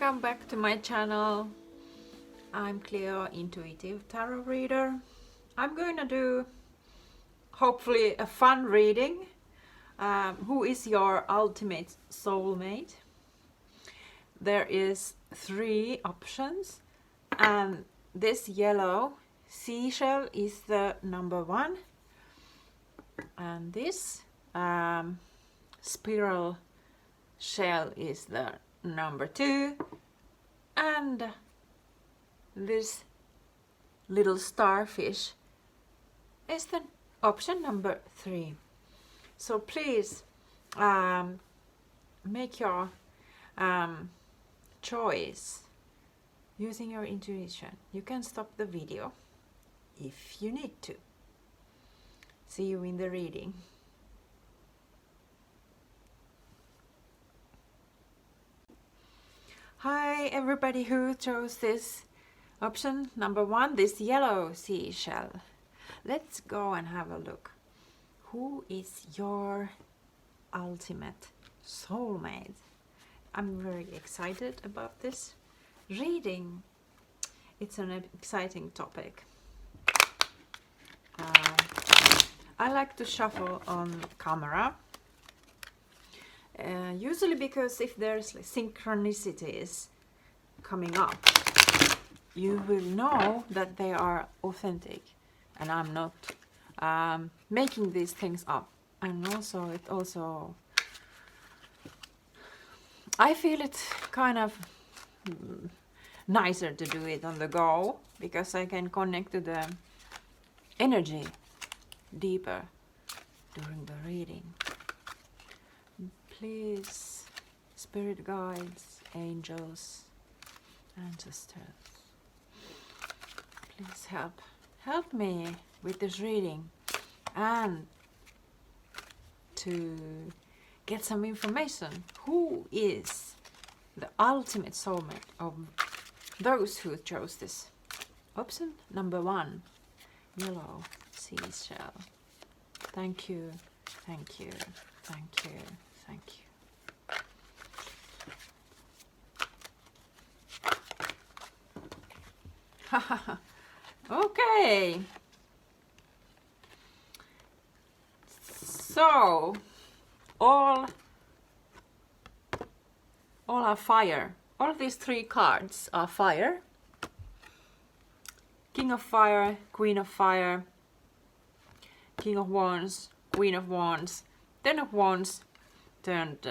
Welcome back to my channel. I'm Cleo, intuitive tarot reader. I'm going to do hopefully a fun reading. Who is your ultimate soulmate? There is 3 options, and this yellow seashell is the number 1, and this spiral shell is the number 2, and this little starfish is the option number 3. So please make your choice using your intuition. You can stop the video if you need to. See you in the reading. Hi everybody who chose this option number 1, this yellow seashell. Let's go and have a look. Who is your ultimate soulmate? I'm very excited about this reading. It's an exciting topic. I like to shuffle on camera. Usually because if there's like synchronicities coming up, you will know that they are authentic and I'm not making these things up. And also I feel it's kind of nicer to do it on the go, because I can connect to the energy deeper during the reading. Please, spirit guides, angels, ancestors, please help me with this reading and to get some information. Who is the ultimate soulmate of those who chose this option number 1, yellow seashell? Thank you, thank you, thank you. Thank you. Okay. So all are fire. All these 3 cards are fire. King of Fire, Queen of Fire, King of Wands, Queen of Wands, Ten of Wands turned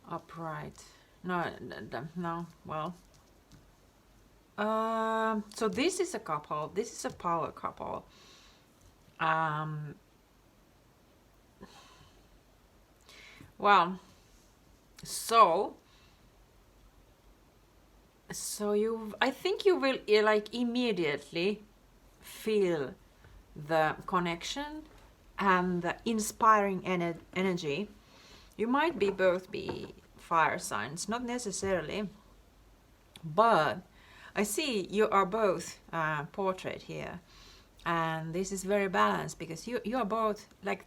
upright. No, well. So this is a couple. This is a power couple. Well, so I think you will like immediately feel the connection and the inspiring energy. You might both be fire signs, not necessarily, but I see you are both portrait here, and this is very balanced because you are both like,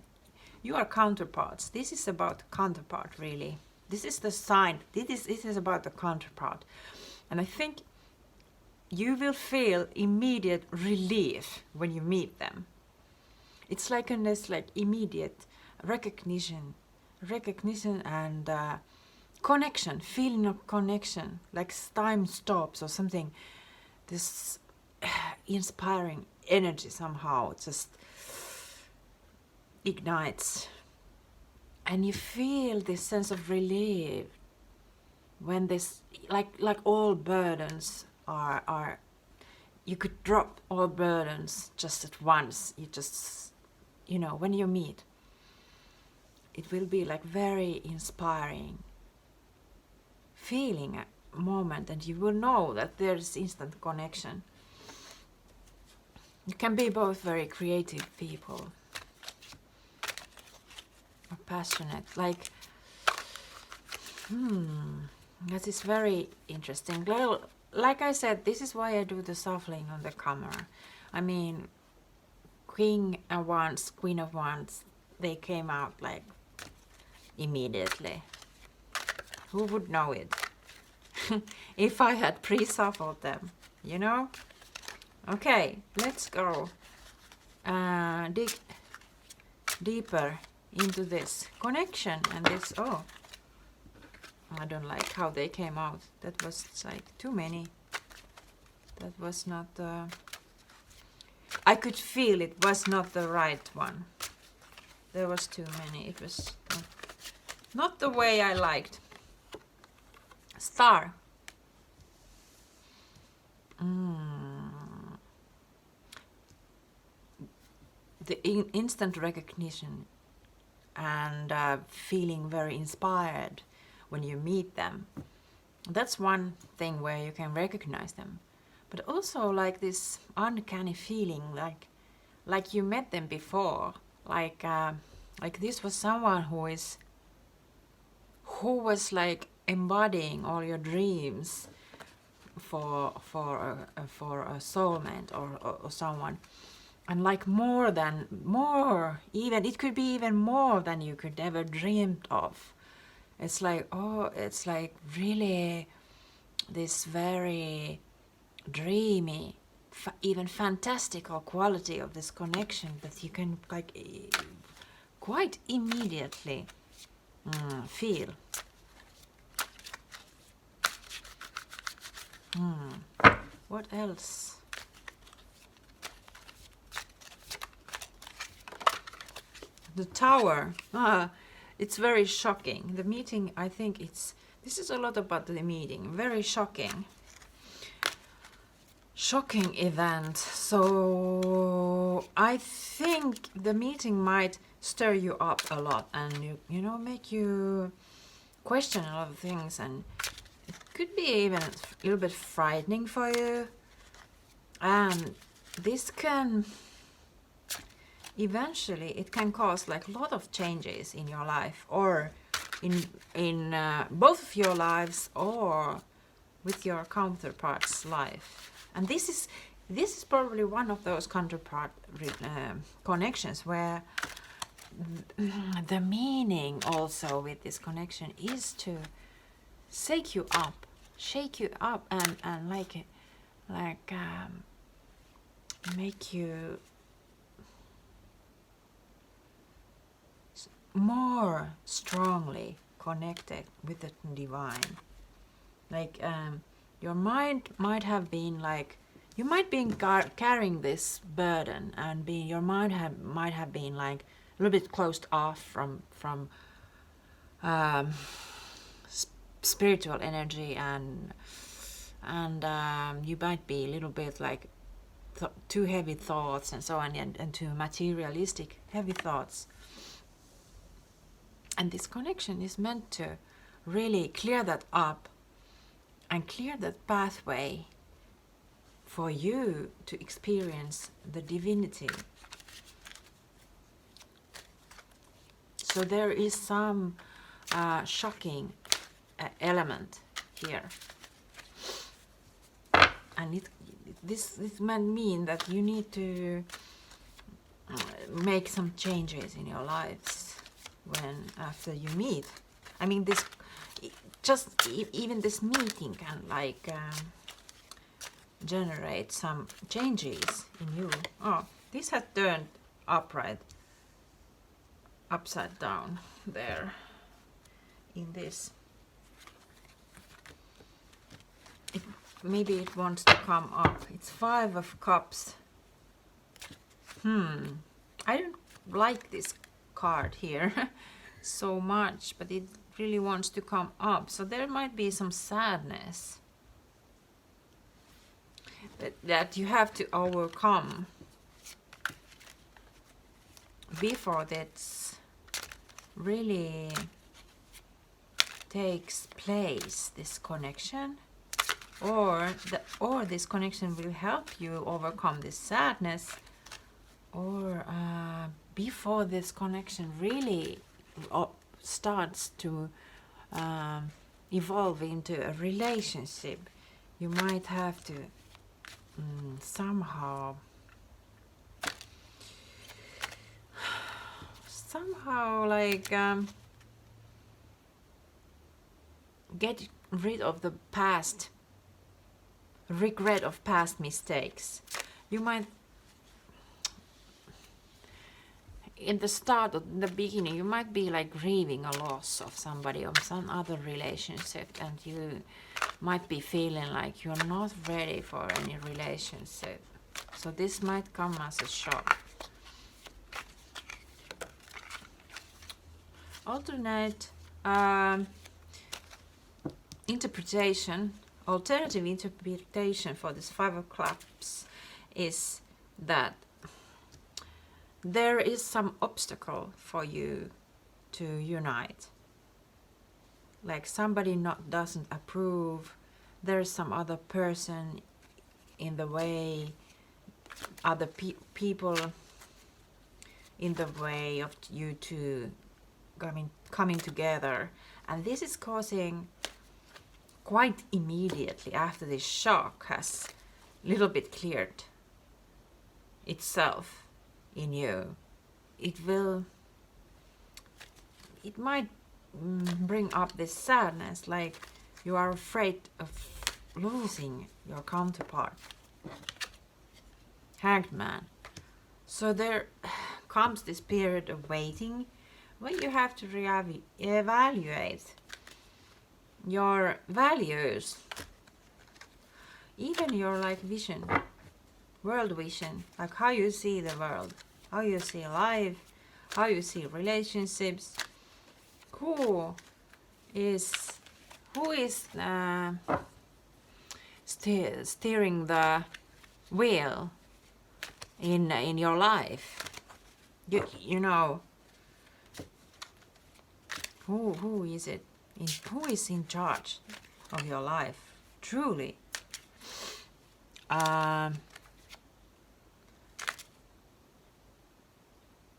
you are counterparts. This is about counterpart, really. This is the sign. This is about the counterpart, and I think you will feel immediate relief when you meet them. It's like this like immediate recognition and connection, feeling of connection, like time stops or something. This inspiring energy somehow just ignites, and you feel this sense of relief when this like all burdens are you could drop all burdens just at once. You just, you know, when you meet, it will be like very inspiring feeling a moment, and you will know that there's instant connection. You can be both very creative people or passionate, like that is very interesting. Well, like I said, this is why I do the shuffling on the camera. I mean, King of Wands, Queen of Wands, they came out like immediately. Who would know it? if I had pre-shuffled them, you know? Okay, let's go dig deeper into this connection and this. Oh, I don't like how they came out. That was like too many. That was not I could feel it was not the right one. There was too many. It was not the way I liked. Star. The instant recognition and feeling very inspired when you meet them. That's one thing where you can recognize them. But also like this uncanny feeling, like you met them before, like this was someone who was like embodying all your dreams for a soulmate or someone, and like more even it could be even more than you could ever dreamed of. It's like, oh, it's like really this very dreamy, even fantastical quality of this connection that you can like quite immediately feel. What else? The Tower. It's very shocking. The meeting, I think this is a lot about the meeting. Very shocking. Shocking event. So I think the meeting might stir you up a lot and you know, make you question a lot of things, and it could be even a little bit frightening for you. And this can eventually, it can cause like a lot of changes in your life, or in both of your lives, or with your counterpart's life. And this is probably one of those counterpart connections where the meaning also with this connection is to shake you up, and like make you more strongly connected with the divine. Like your mind might have been like, you might be carrying this burden, and your mind might have been like a little bit closed off from spiritual energy, and you might be a little bit like too heavy thoughts and so on, and too materialistic heavy thoughts. And this connection is meant to really clear that up and clear that pathway for you to experience the divinity. So there is some shocking element here. And this might mean that you need to make some changes in your lives after you meet. I mean, this even this meeting can like generate some changes in you. Oh, this had turned upside down there in this. Maybe it wants to come up. It's 5 of Cups. I don't like this card here so much, but it really wants to come up. So there might be some sadness that you have to overcome before this really takes place, this connection. Or this connection will help you overcome this sadness, or before this connection really starts to evolve into a relationship, you might have to somehow like rid of the past, regret of past mistakes. You might, in the start or in the beginning, you might be like grieving a loss of somebody or some other relationship, and you might be feeling like you're not ready for any relationship. So this might come as a shock. Alternate interpretation, alternative interpretation for this Five of Cups is that there is some obstacle for you to unite. Like somebody doesn't approve, there's some other person in the way, other people in the way of you two coming together. And this is causing, quite immediately after this shock has a little bit cleared itself in you, it might bring up this sadness, like you are afraid of losing your counterpart. Hanged Man. So there comes this period of waiting when you have to evaluate your values, even your like vision, world vision, like how you see the world, how you see life, how you see relationships, who is steering the wheel in your life. You know, who is it? Who is in charge of your life? Truly.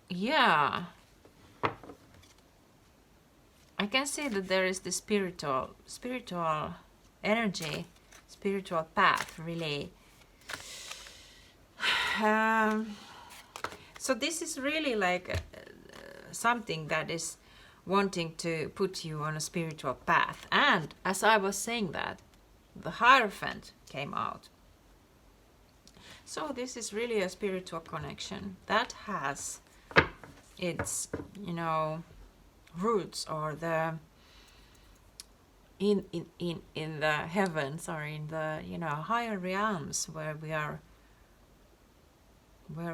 Yeah. I can see that there is the spiritual energy, spiritual path, really. So this is really like something that is wanting to put you on a spiritual path. And as I was saying that, the Hierophant came out. So this is really a spiritual connection that has its, you know, roots or the in the heavens, or in the, you know, higher realms where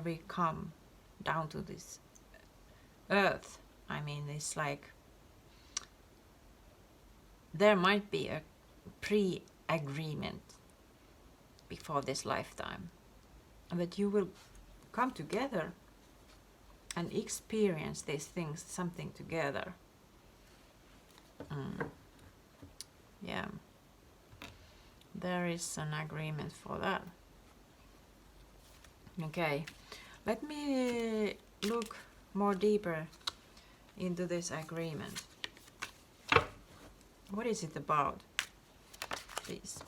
we come down to this earth. I mean, it's like there might be a pre-agreement before this lifetime, and that you will come together and experience these things, something together. Yeah, there is an agreement for that. Okay, let me look more deeper into this agreement. What is it about? Please.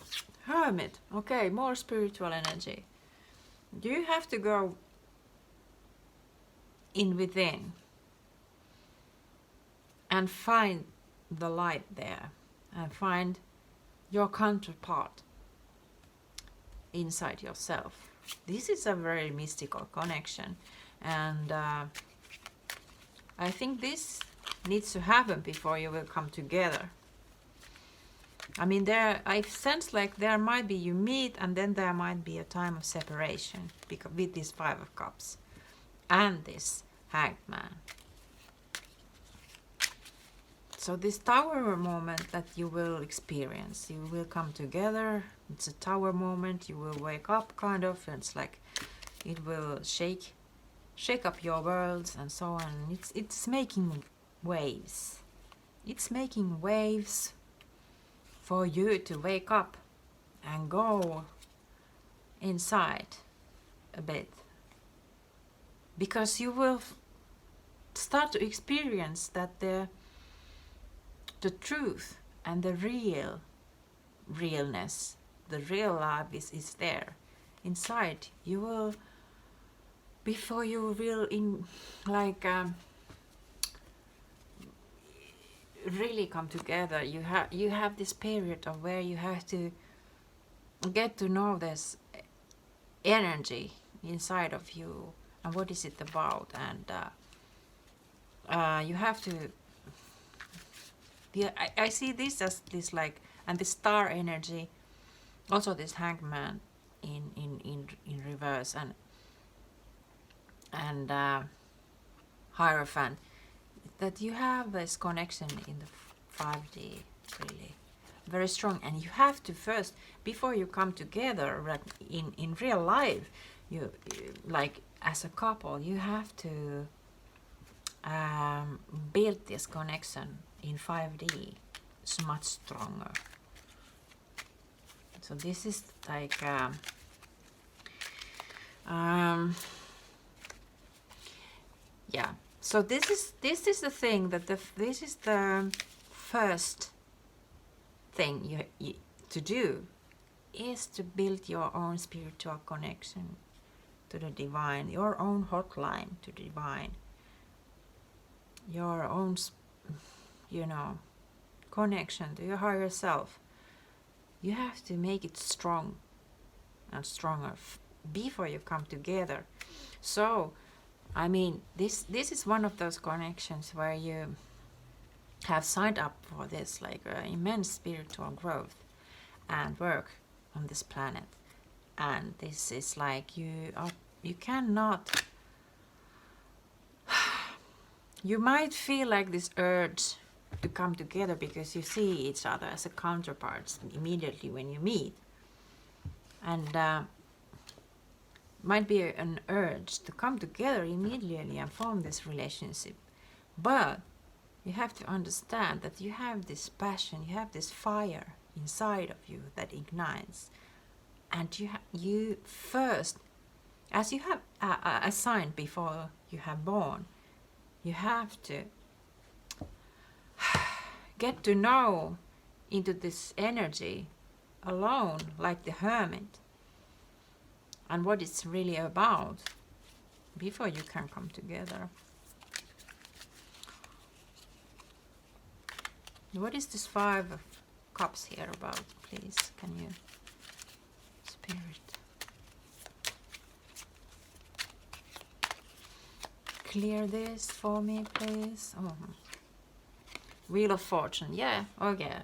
Hermit. Okay, more spiritual energy. You have to go in within and find the light there, and find your counterpart inside yourself. This is a very mystical connection, and I think this needs to happen before you will come together. I mean, I sense like there might be you meet, and then there might be a time of separation with this Five of Cups and this Hanged Man. So this tower moment that you will experience, you will come together. It's a tower moment. You will wake up, kind of. It's like it will shake up your worlds and so on. It's making waves. It's making waves for you to wake up and go inside a bit, because you will start to experience that the truth and the realness, the real life is there inside. You will, before you will really come together, you have this period of where you have to get to know this energy inside of you and what is it about, and you have to. Yeah, I see this as this like, and the star energy, also this hangman in reverse, and Hierophant, that you have this connection in the 5D really very strong, and you have to first, before you come together, like in real life, you like as a couple, you have to build this connection in 5D. It's much stronger. So this is like yeah. So this is the thing that this is the first thing you to do, is to build your own spiritual connection to the divine, your own hotline to the divine, your own, you know, connection to your higher self. You have to make it strong and stronger before you come together. So, I mean, this is one of those connections where you have signed up for this like immense spiritual growth and work on this planet, and this is like you cannot. You might feel like this urge to come together because you see each other as a counterparts immediately when you meet, and might be an urge to come together immediately and form this relationship. But you have to understand that you have this passion, you have this fire inside of you that ignites, and you first, as you have assigned before you have born, you have to get to know into this energy alone, like the hermit, and what it's really about before you can come together. What is this 5 of Cups here about, please? Can you, Spirit, clear this for me, please? Oh. Wheel of Fortune, yeah, okay.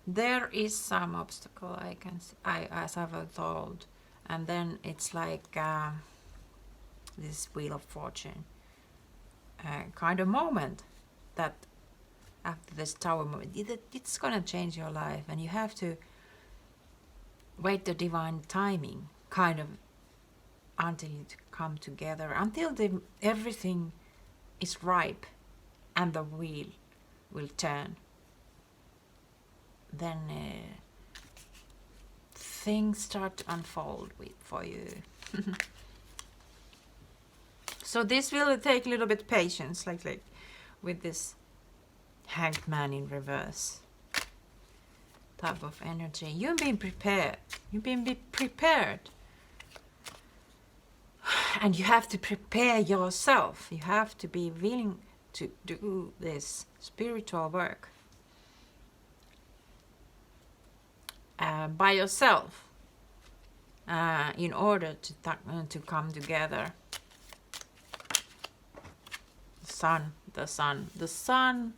There is some obstacle I can see, as I've told, and then it's like this Wheel of Fortune kind of moment that after this Tower moment, it's gonna change your life, and you have to wait the divine timing, kind of, until it come together, until everything is ripe, and the wheel will turn. Then things start to unfold for you. So this will take a little bit patience, like with this Hanged Man in reverse type of energy. You've been prepared. You've been prepared. And you have to prepare yourself. You have to be willing to do this spiritual work by yourself in order to come together. The sun.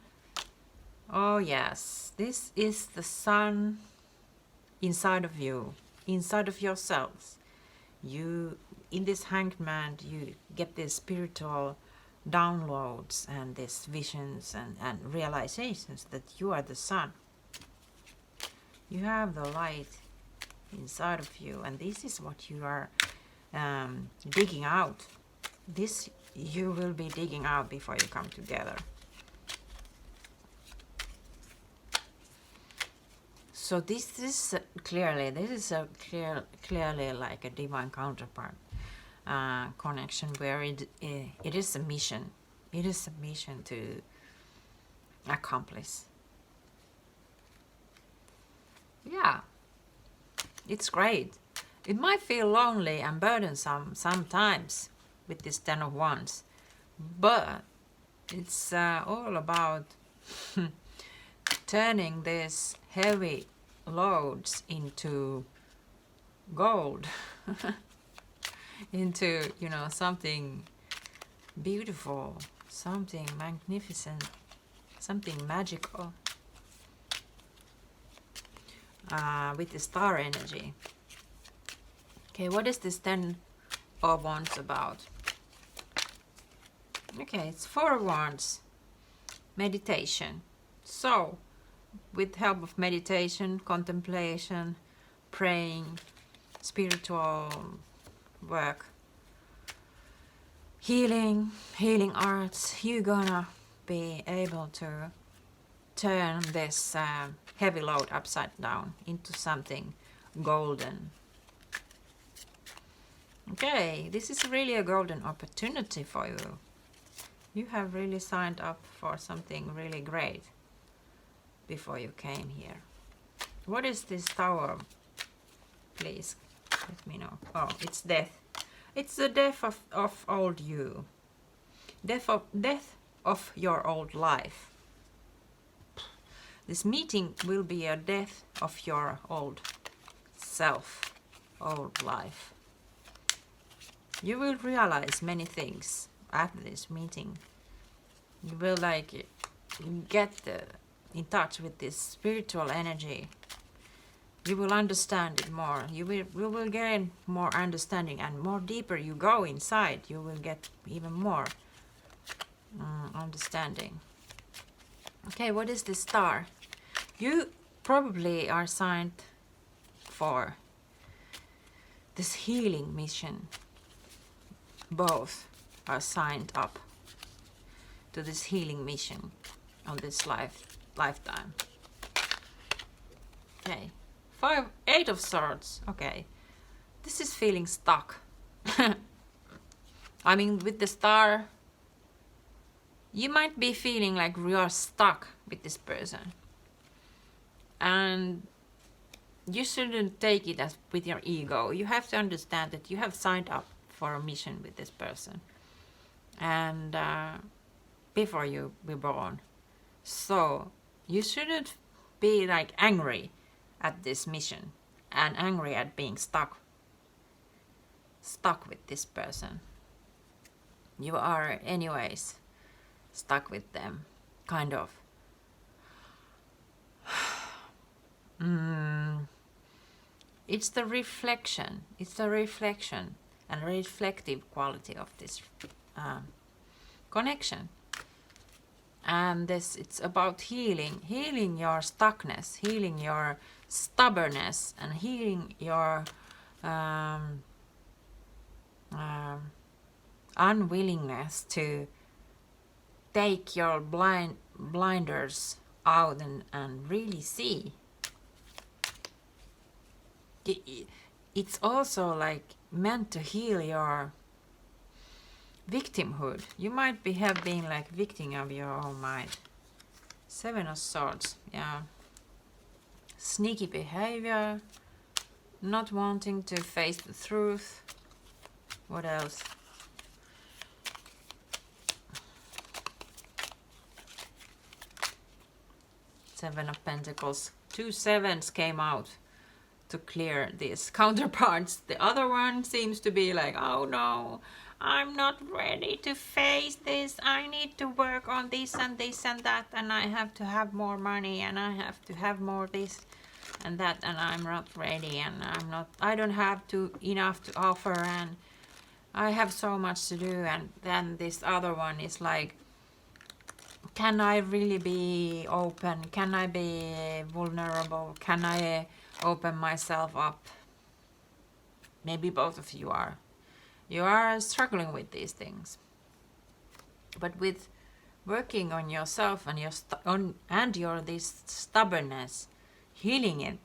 Oh yes, this is the sun inside of you, inside of yourselves. You, in this Hanged Man, you get these spiritual downloads and these visions and realizations that you are the sun. You have the light inside of you, and this is what you are digging out. This you will be digging out before you come together. So this is clearly like a divine counterpart connection, where it is a mission. It is a mission to accomplish. Yeah, it's great. It might feel lonely and burdensome sometimes with this 10 of Wands, but it's all about turning these heavy loads into gold, into, you know, something beautiful, something magnificent, something magical, with the star energy. Okay, what is this 10 of Wands about? Okay, it's 4 of Wands, meditation. So, with help of meditation, contemplation, praying, spiritual work, healing arts, you're gonna be able to turn this heavy load upside down into something golden. Okay, this is really a golden opportunity for you. You have really signed up for something really great before you came here. What is this Tower? Please let me know. Oh, it's death. It's the death of old you. Death of your old life. This meeting will be a death of your old self, old life. You will realize many things after this meeting. You will like get in touch with this spiritual energy. You will understand it more. You will gain more understanding, and more deeper you go inside, you will get even more understanding. Okay, what is this star? You probably are signed for this healing mission. Both are signed up to this healing mission on this lifetime. Okay, 8 of Swords. Okay, this is feeling stuck. I mean, with the star, you might be feeling like you are stuck with this person, and you shouldn't take it as with your ego. You have to understand that you have signed up for a mission with this person, and before you were born, so you shouldn't be like angry at this mission and angry at being stuck with this person. You are anyways stuck with them, kind of. It's the reflection and reflective quality of this connection. And this, it's about healing your stuckness, healing your stubbornness, and healing your unwillingness to take your blinders out and really see. It's also like meant to heal your victimhood. You might have been like victim of your own mind. 7 of Swords, yeah. Sneaky behavior, not wanting to face the truth. What else? Seven of Pentacles. 2 sevens came out to clear these counterparts. The other one seems to be like, oh no, I'm not ready to face this. I need to work on this and that, and I have to have more money, and I have to have more this and that, and I'm not ready, and I don't have enough to offer, and I have so much to do. And then this other one is like, can I really be open? Can I be vulnerable? Can I open myself up? Maybe both of you are. You are struggling with these things. But with working on yourself and your this stubbornness, healing it,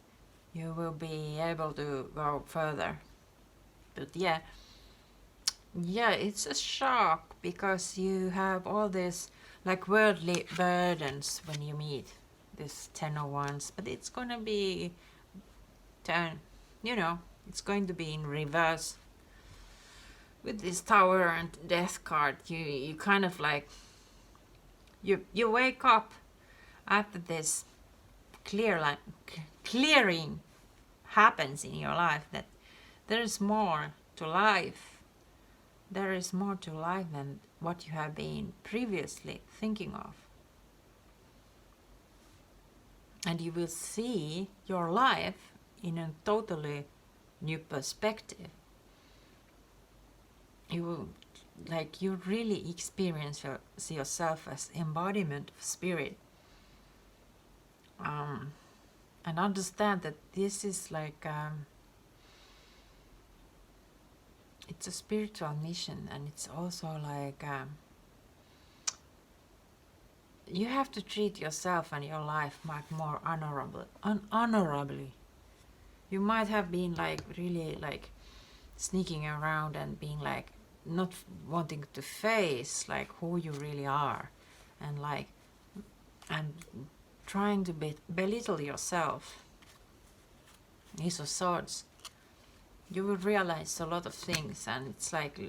you will be able to go further. But yeah, it's a shock because you have all this like worldly burdens when you meet this 10 of Wands, but it's gonna be it's going to be in reverse. With this Tower and Death card, you kind of like you wake up after this clearing happens in your life, that there is more to life. There is more to life than what you have been previously thinking of. And you will see your life in a totally new perspective. You will, like, you really experience yourself as embodiment of spirit. And understand that this is like it's a spiritual mission, and it's also like you have to treat yourself and your life like more honorably. You might have been like really like sneaking around and being like not wanting to face like who you really are, and like and trying to belittle yourself. Ace of Swords. You will realize a lot of things, and it's like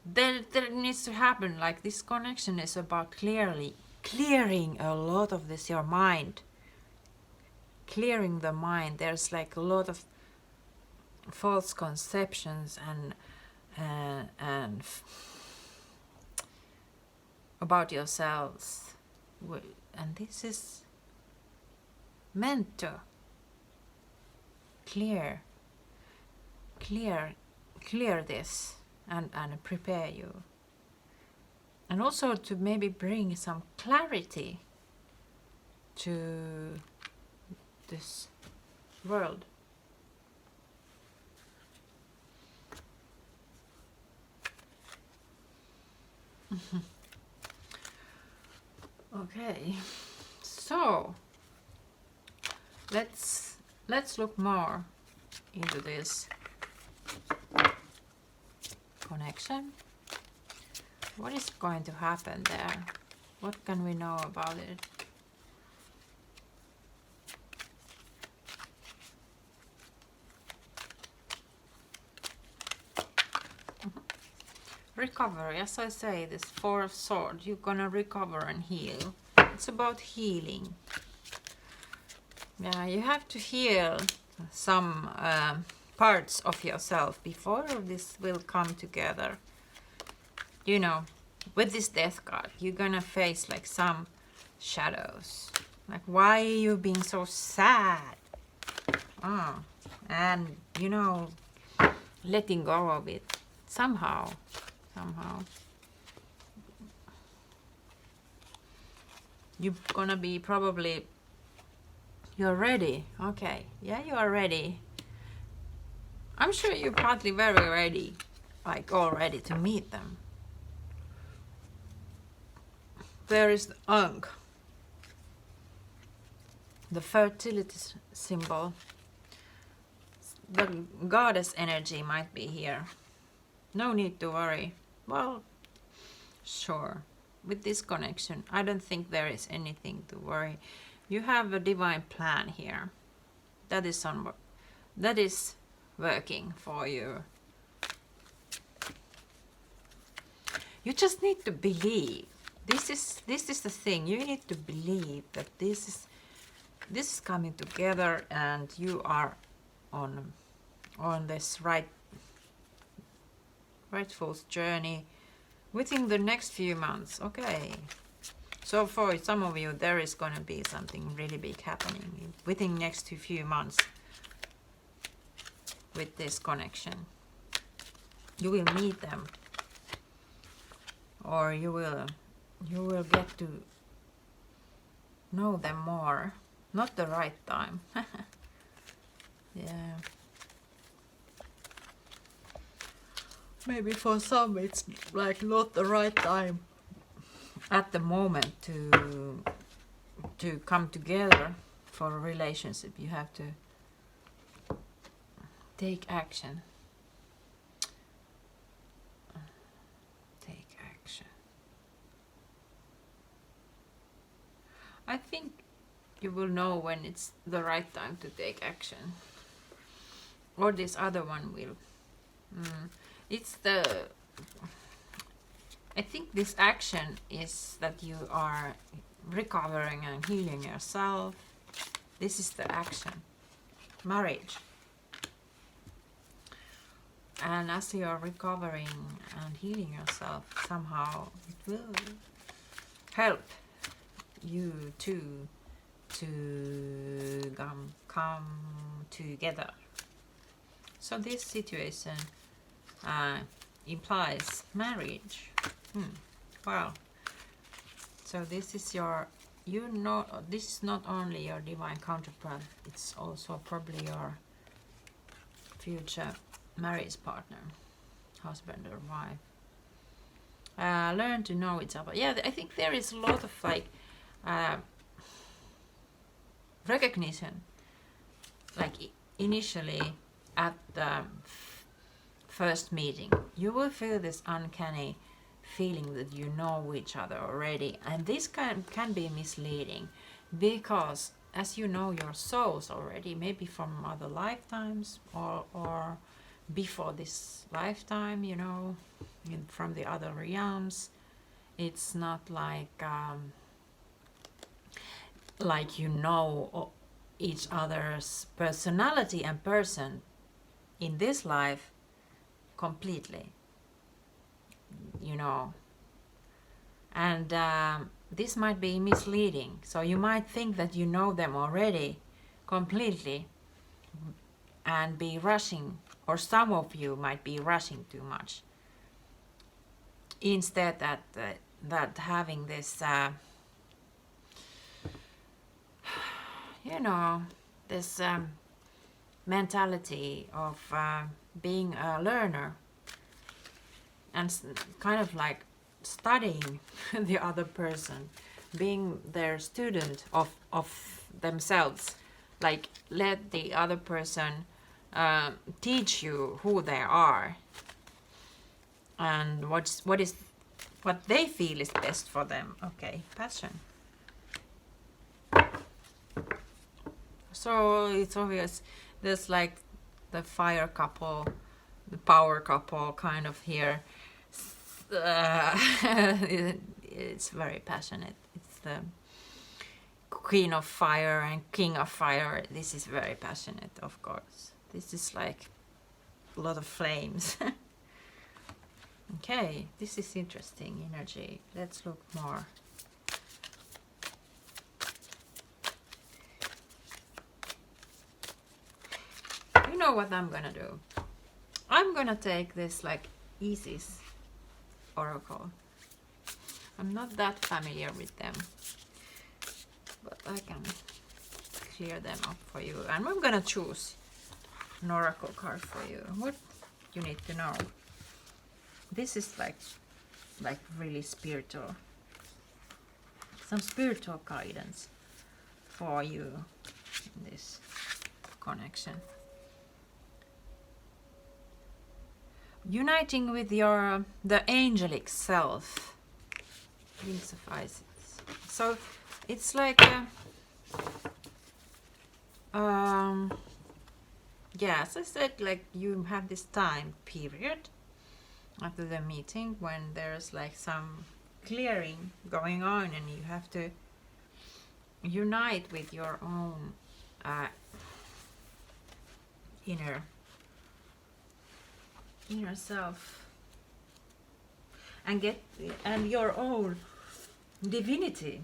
there needs to happen, like this connection is about clearing a lot of this, your mind, clearing the mind. There's like a lot of false conceptions and about yourselves, and this is meant to clear this and prepare you, and also to maybe bring some clarity to this world. Okay, so let's look more into this connection. What is going to happen there? What can we know about it? Recovery, as I say, this Four of Swords, you're gonna recover and heal. It's about healing. Yeah, you have to heal some parts of yourself before this will come together. You know, with this Death card, you're gonna face like some shadows. Like, why are you being so sad? Oh, and you know, letting go of it somehow. You're gonna be probably, you're ready. Okay, yeah, you are ready. I'm sure you're partly very ready, like all ready to meet them. There is the Ankh, the fertility symbol. The goddess energy might be here. No need to worry. Well, sure. With this connection, I don't think there is anything to worry. You have a divine plan here. That is working for you. You just need to believe. This is the thing. You need to believe that this is coming together, and you are on this rightful journey within the next few months. Okay, so for some of you there is going to be something really big happening within next few months with this connection. You will meet them, or you will get to know them more. Not the right time. Yeah. Maybe for some it's like not the right time at the moment to come together for a relationship. You have to take action. Take action. I think you will know when it's the right time to take action. Or this other one will. I think this action is that you are recovering and healing yourself. This is the action. Marriage. And as you are recovering and healing yourself, somehow it will help you to come together. So this situation implies marriage. Well, so this is your, this is not only your divine counterpart, it's also probably your future marriage partner, husband or wife. Learn to know each other. Yeah, I think there is a lot of like recognition, like initially at the first meeting you will feel this uncanny feeling that you know each other already, and this can be misleading, because as you know your souls already, maybe from other lifetimes or before this lifetime, you know, from the other realms, it's not like you know each other's personality and person in this life completely, you know, and this might be misleading. So you might think that you know them already completely and be rushing, or some of you might be rushing too much, instead that having this you know, this mentality of being a learner and kind of like studying the other person, being their student of themselves, like let the other person teach you who they are and what they feel is best for them. Okay, passion. So it's obvious there's like the fire couple, the power couple kind of here. It's very passionate. It's the queen of fire and king of fire. This is very passionate, of course. This is like a lot of flames. Okay, this is interesting energy. Let's look more. You know what I'm gonna do? I'm gonna take this like Isis oracle. I'm not that familiar with them, but I can clear them up for you, and I'm gonna choose an oracle card for you. What you need to know. This is like really spiritual, some spiritual guidance for you in this connection. Uniting with the angelic self. Wings of Isis. So it's like yeah, as I said, like you have this time period after the meeting when there's like some clearing going on, and you have to unite with your own inner self and your own divinity.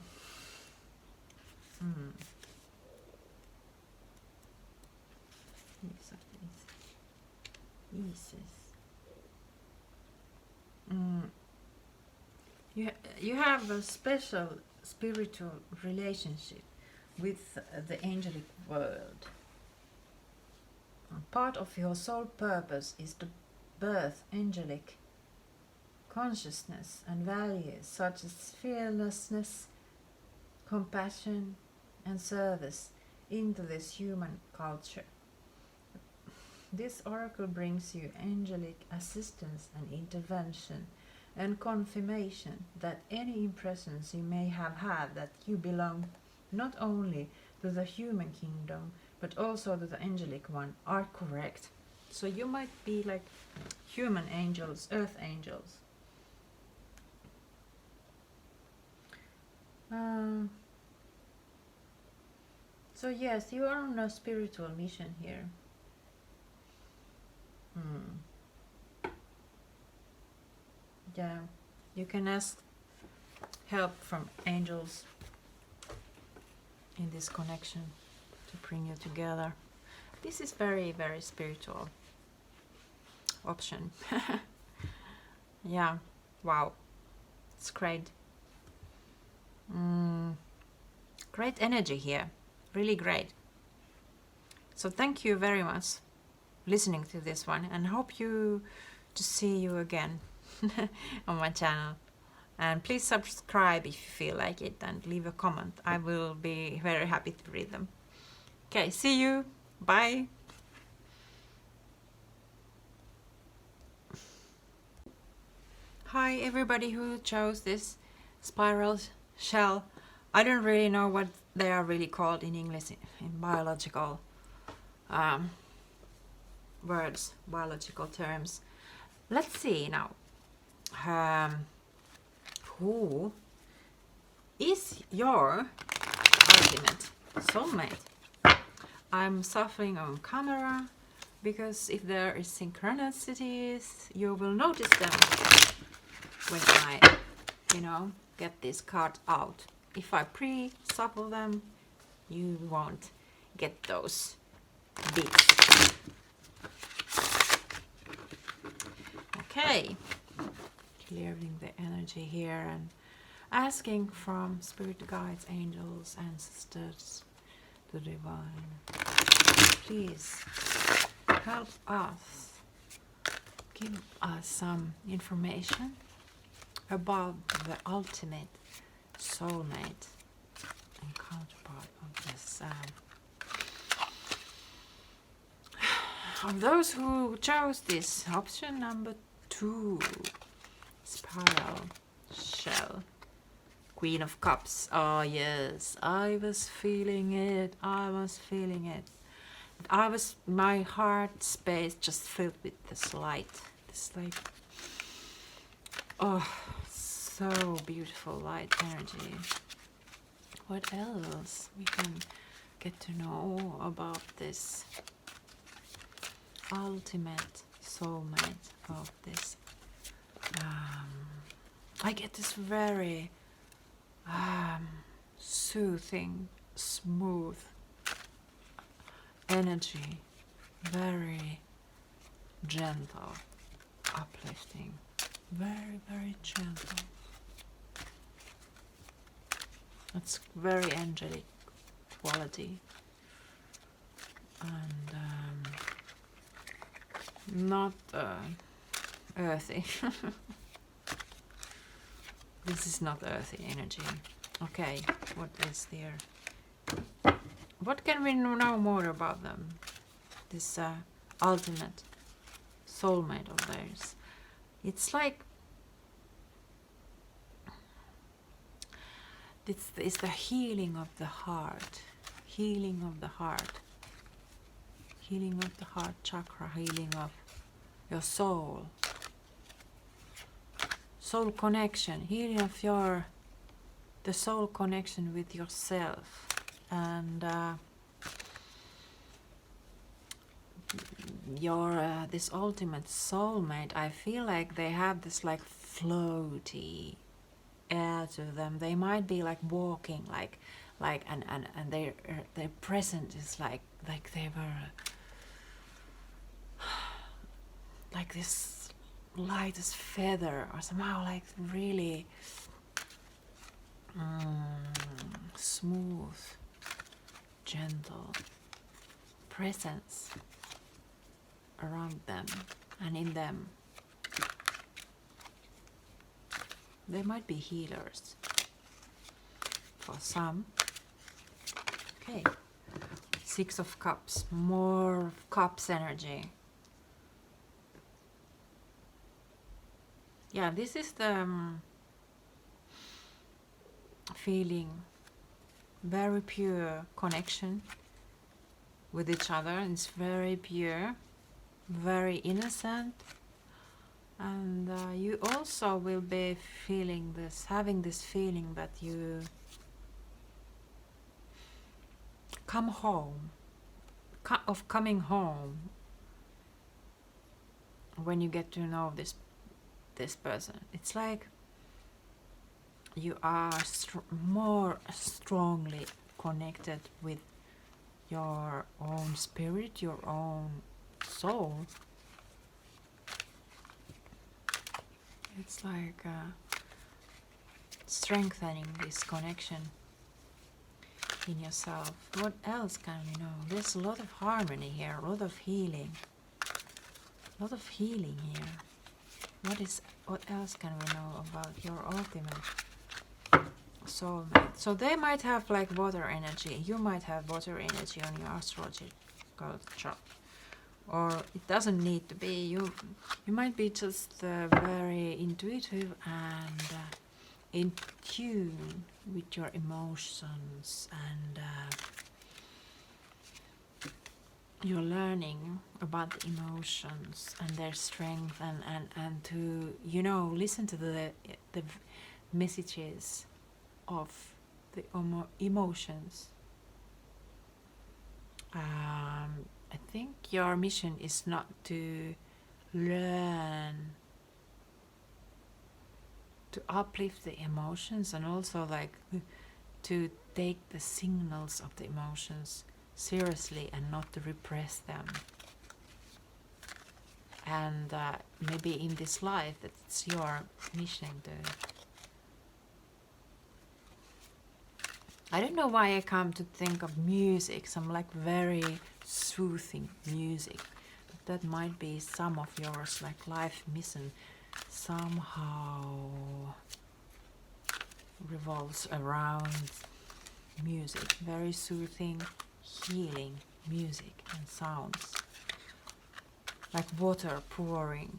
You have a special spiritual relationship with the angelic world. Part of your soul purpose is to birth angelic consciousness and values such as fearlessness, compassion, and service into this human culture. This oracle brings you angelic assistance and intervention and confirmation that any impressions you may have had that you belong not only to the human kingdom but also to the angelic one are correct. So you might be like human angels, earth angels. So yes, you are on a spiritual mission here. Yeah, you can ask help from angels in this connection to bring you together. This is very, very spiritual option. Yeah, wow, it's great. Great energy here, really great. So thank you very much listening to this one, and hope to see you again on my channel. And please subscribe if you feel like it, and leave a comment. I will be very happy to read them. Okay, see you. Bye. Hi everybody who chose this spiral shell. I don't really know what they are really called in English in biological words, biological terms. Let's see now. Who is your ultimate soulmate? I'm suffering on camera because if there is synchronicities, you will notice them when I, get this card out. If I pre-shuffle them, you won't get those bits. Okay, clearing the energy here and asking from spirit guides, angels, ancestors, the divine, please help us, give us some information about the ultimate soulmate and counterpart of this. Of those who chose this option number 2, spiral shell, Queen of Cups. Oh yes, I was feeling it. My heart space just filled with this light. Oh, so beautiful light energy. What else we can get to know about this ultimate soulmate of this? I get this very soothing, smooth energy, very gentle, uplifting, very, very gentle. It's very angelic quality and not earthy. This is not earthy energy. Okay, what is there? What can we know more about them? This ultimate soulmate of theirs. It's like it's the healing of the heart, healing of the heart chakra, healing of your soul connection, healing of the soul connection with yourself, and your this ultimate soulmate. I feel like they have this like floaty air to them. They might be like walking and their present is like they were like this lightest feather, or somehow like really smooth, gentle presence around them and in them. They might be healers for some. Okay, 6 of Cups, more Cups energy. Yeah, this is the feeling very pure connection with each other. It's very pure, very innocent, and you also will be feeling this, having this feeling that you come home, of coming home when you get to know this person. It's like you are more strongly connected with your own spirit, your own soul. It's like strengthening this connection in yourself. What else can we know? There's a lot of harmony here, a lot of healing. A lot of healing here. What else can we know about your ultimate soulmate? So they might have like water energy. You might have water energy on your astrological chart. Or it doesn't need to be. You might be just very intuitive and in tune with your emotions, and you're learning about the emotions and their strength, and to, you know, listen to the messages of the emotions. I think your mission is not to learn to uplift the emotions, and also like to take the signals of the emotions seriously and not to repress them. And maybe in this life it's your mission to... I don't know why I come to think of music, some like very soothing music. But that might be some of yours, like life mission somehow revolves around music. Very soothing, healing music and sounds. Like water pouring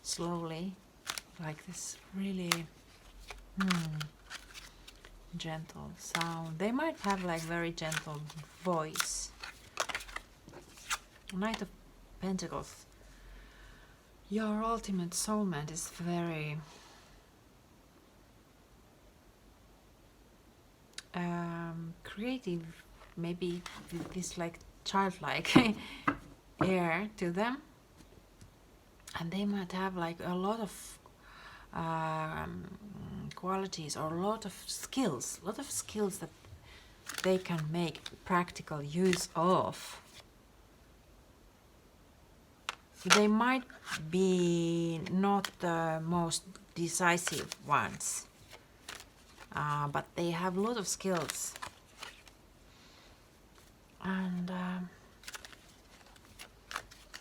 slowly, like this really gentle sound. They might have like very gentle voice. Knight of Pentacles. Your ultimate soulmate is very creative, maybe with this like childlike air to them, and they might have like a lot of qualities or a lot of skills that they can make practical use of. They might be not the most decisive ones, but they have a lot of skills, and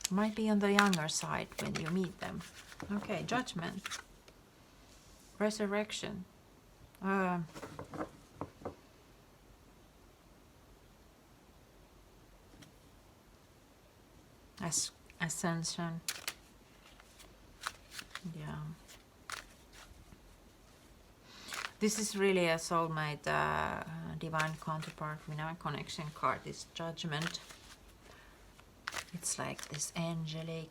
might be on the younger side when you meet them. Okay, Judgment, Resurrection, Ascension. Yeah, this is really a soulmate divine counterpart with our connection card. This Judgment, it's like this angelic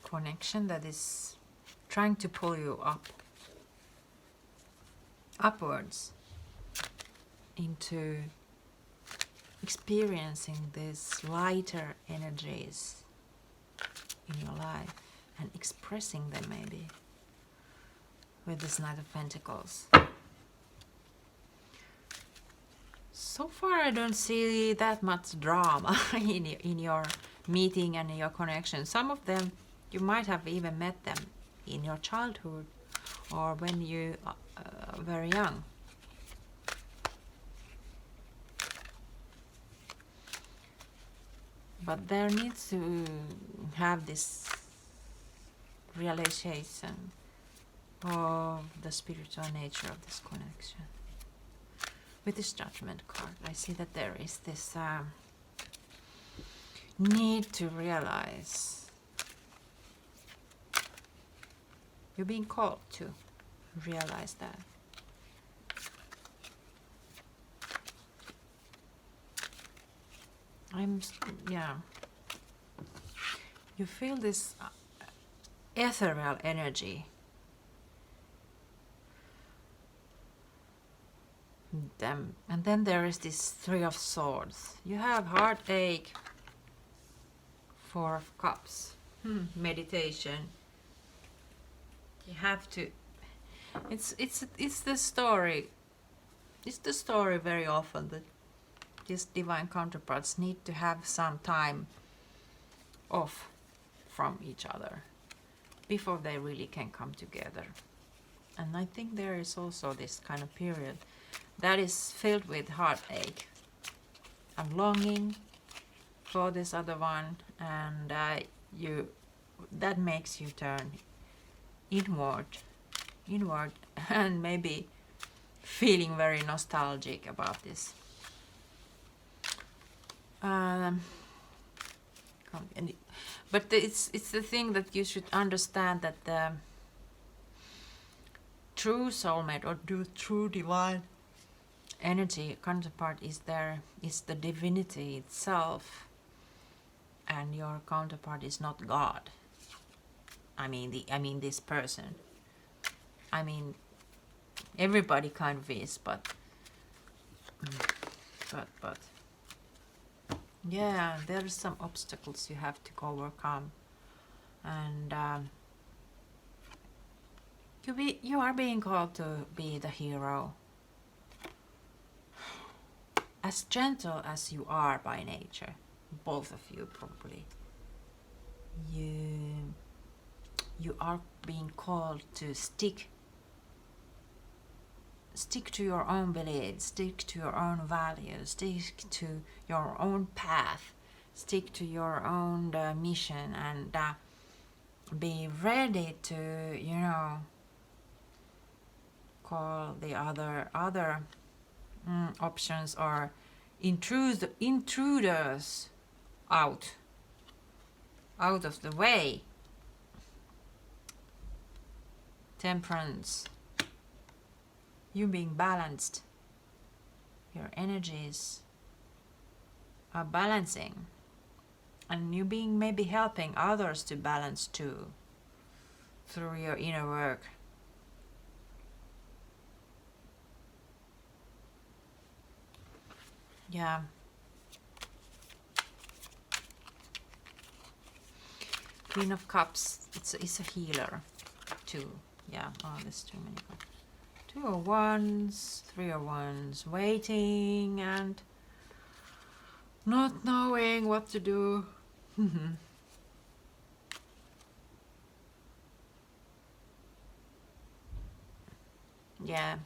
connection that is trying to pull you upwards into experiencing these lighter energies in your life and expressing them maybe with this Knight of Pentacles. So far I don't see that much drama in your meeting and in your connection. Some of them you might have even met them in your childhood or when you are very young. But there needs to have this realization of the spiritual nature of this connection. With this Judgment card, I see that there is this need to realize you're being called to realize that. Yeah. You feel this ethereal energy them. And then there is this Three of Swords. You have heartache, Four of Cups, meditation. You have to. It's the story. It's the story very often that these divine counterparts need to have some time off from each other before they really can come together. And I think there is also this kind of period that is filled with heartache and longing for this other one, and that makes you turn inward, and maybe feeling very nostalgic about this. But it's the thing that you should understand, that the true soulmate or true divine energy counterpart is the divinity itself, and your counterpart is not God. I mean this person. I mean, everybody kind of is, but yeah, there are some obstacles you have to overcome, and you are being called to be the hero. As gentle as you are by nature, both of you probably, you are being called to stick to your own beliefs, stick to your own values, stick to your own path, stick to your own mission, and be ready to, call the other options or intruders out of the way. Temperance. You being balanced. Your energies are balancing. And you being maybe helping others to balance too, through your inner work. Yeah. Queen of Cups, it's a healer too. Yeah, oh, there's too many cards. 2 of Wands, 3 of Wands, waiting and not knowing what to do. Yeah,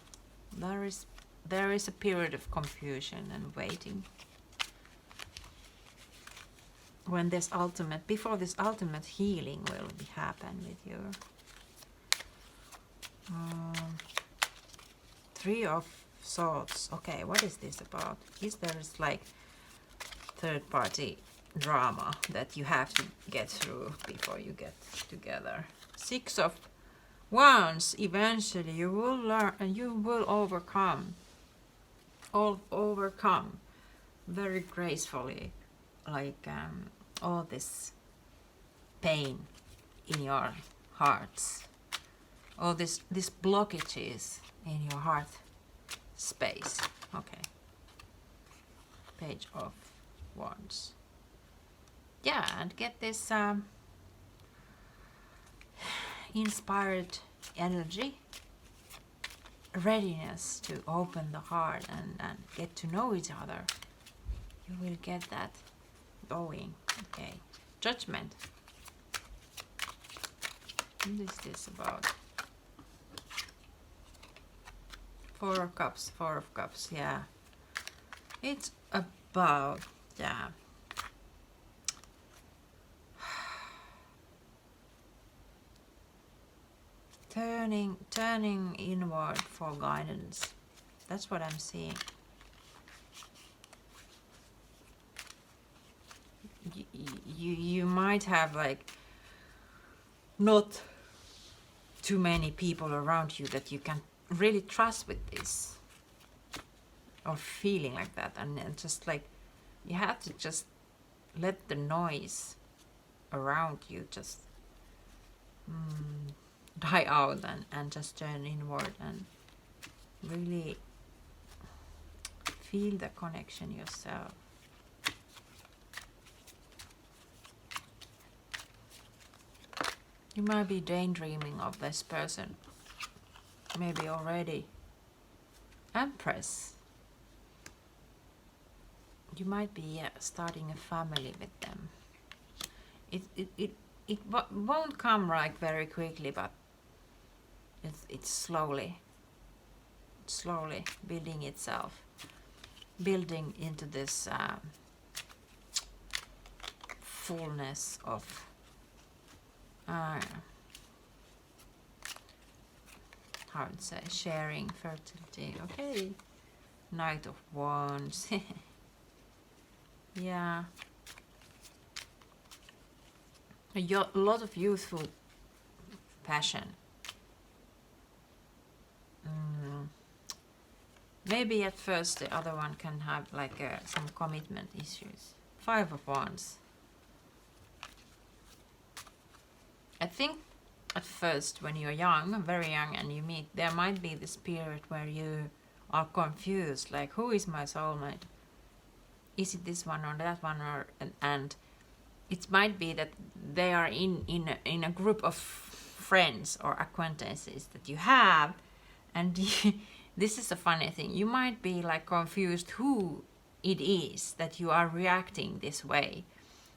there is a period of confusion and waiting. When before this ultimate healing will happen with you. 3 of Swords. Okay, what is this about? Is there like third party drama that you have to get through before you get together? 6 of Wands. Eventually you will learn and you will overcome very gracefully, like all this pain in your hearts, all these blockages in your heart space. Okay. Page of Wands. Yeah, and get this inspired energy, readiness to open the heart and get to know each other. You will get that going. Okay. Judgment. What is this about? 4 of Cups, yeah. It's about, yeah. Turning inward for guidance. That's what I'm seeing. You might have like not too many people around you that you can really trust with this, or feeling like that, and just like you have to just let the noise around you just die out and just turn inward and really feel the connection yourself. You might be daydreaming of this person, maybe already. Empress. You might be starting a family with them. It won't come like very quickly, but it's slowly building itself, building into this fullness of how to say, sharing, fertility. Okay, Knight of Wands. Yeah, a lot of youthful passion. Maybe at first the other one can have like some commitment issues. 5 of Wands. I think at first when you're young, very young, and you meet, there might be this period where you are confused, like who is my soulmate? Is it this one or that one? Or and it might be that they are in a group of friends or acquaintances that you have, and this is a funny thing. You might be like confused who it is that you are reacting this way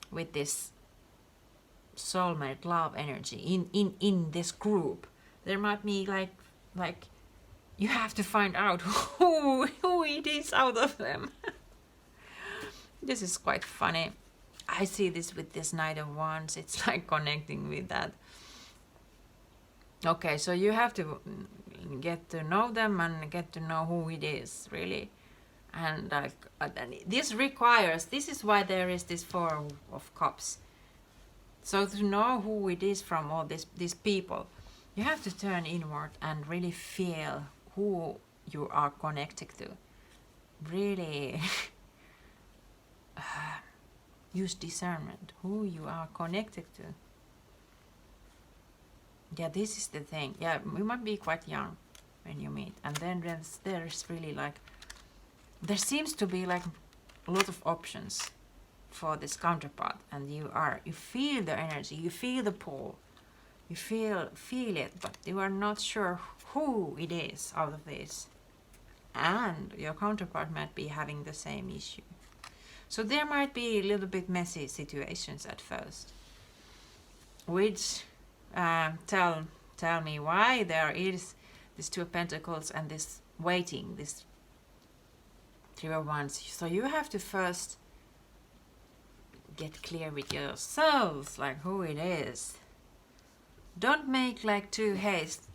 with this soulmate love energy in this group. There might be like you have to find out who it is out of them. This is quite funny. I see this with this Knight of Wands. It's like connecting with that. Okay, so you have to get to know them and get to know who it is, really. And this requires, this is why there is this 4 of Cups. So to know who it is from all these people, you have to turn inward and really feel who you are connected to. Really use discernment, who you are connected to. Yeah, this is the thing. Yeah, we might be quite young when you meet, and then there's really like, there seems to be like a lot of options for this counterpart, and you feel the energy, you feel the pull, you feel it, but you are not sure who it is out of this, and your counterpart might be having the same issue. So there might be a little bit messy situations at first, which tell me why there is this 2 of Pentacles and this waiting, this 3 of Wands. So you have to first get clear with yourselves, like who it is. Don't make like too haste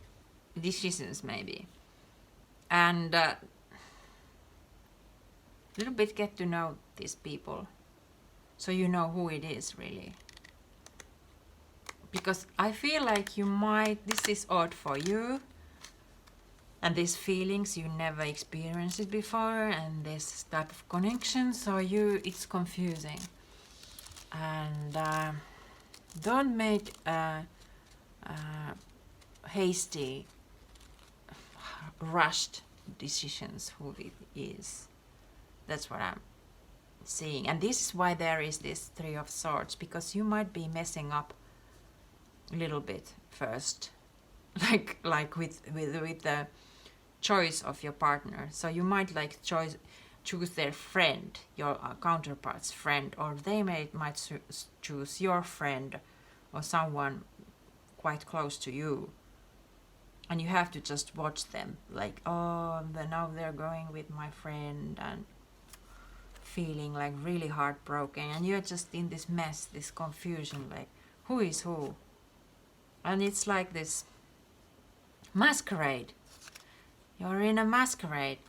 decisions maybe, and little bit get to know these people, so you know who it is really. Because I feel like you might, this is odd for you, and these feelings you never experienced it before, and this type of connection, so it's confusing. And don't make hasty, rushed decisions who it is. That's what I'm seeing. And this is why there is this 3 of Swords, because you might be messing up a little bit first, like with the choice of your partner. So you might like choose their friend, your counterpart's friend, or they might choose your friend or someone quite close to you, and you have to just watch them, like, oh, now they're going with my friend, and feeling like really heartbroken, and you're just in this mess, this confusion, like who is who. And it's like this masquerade. You're in a masquerade.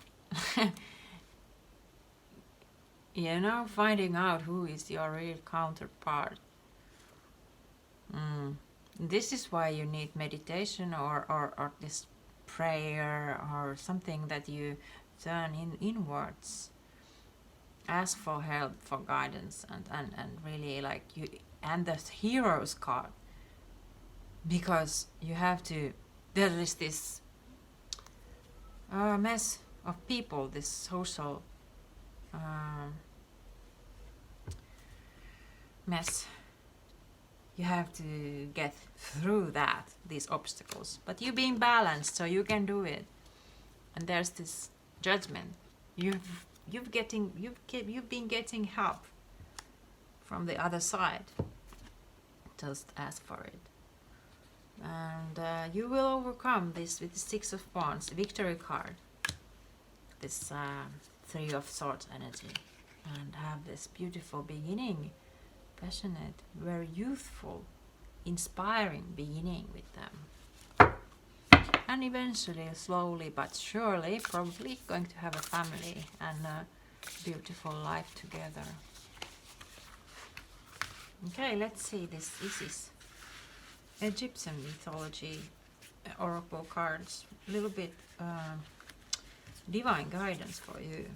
You know, finding out who is your real counterpart. This is why you need meditation or this prayer or something that you turn inwards. Ask for help, for guidance, and really like you, and the Hero's card, because you have to, there is this mess of people, this social mess. You have to get through these obstacles, but you're being balanced, so you can do it. And there's this judgment. You've been getting help from the other side. Just ask for it, and you will overcome this with the Six of Wands, victory card. This Three of Swords energy, and have this beautiful beginning, passionate, very youthful, inspiring beginning with them. And eventually, slowly but surely, probably going to have a family and a beautiful life together. Okay, let's see this. This is Egyptian mythology oracle cards. A little bit divine guidance for you.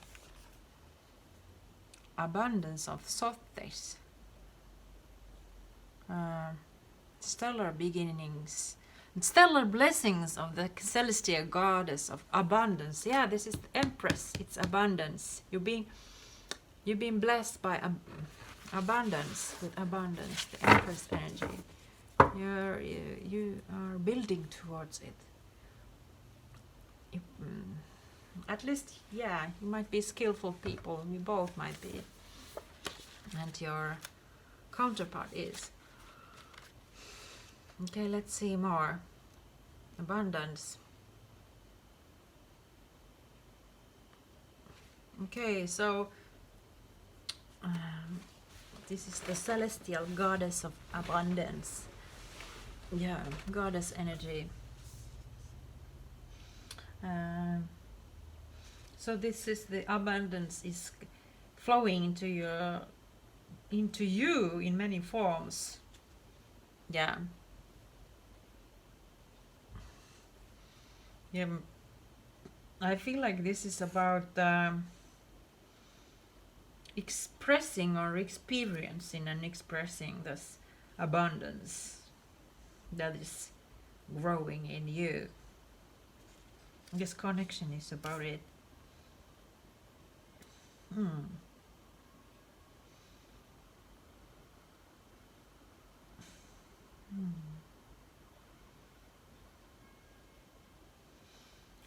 Abundance of Sothis. Stellar beginnings. Stellar blessings of the celestial goddess of abundance. Yeah, this is the Empress. It's abundance. You've been blessed by abundance, with abundance, the Empress energy. You are building towards it. At least, yeah, you might be skillful people. We both might be, and your counterpart is. Okay, let's see more. Abundance. Okay, so this is the celestial goddess of abundance. Yeah, goddess energy. So this is the abundance is flowing into you in many forms. Yeah. Yeah, I feel like this is about expressing or experiencing and expressing this abundance that is growing in you. This connection is about it.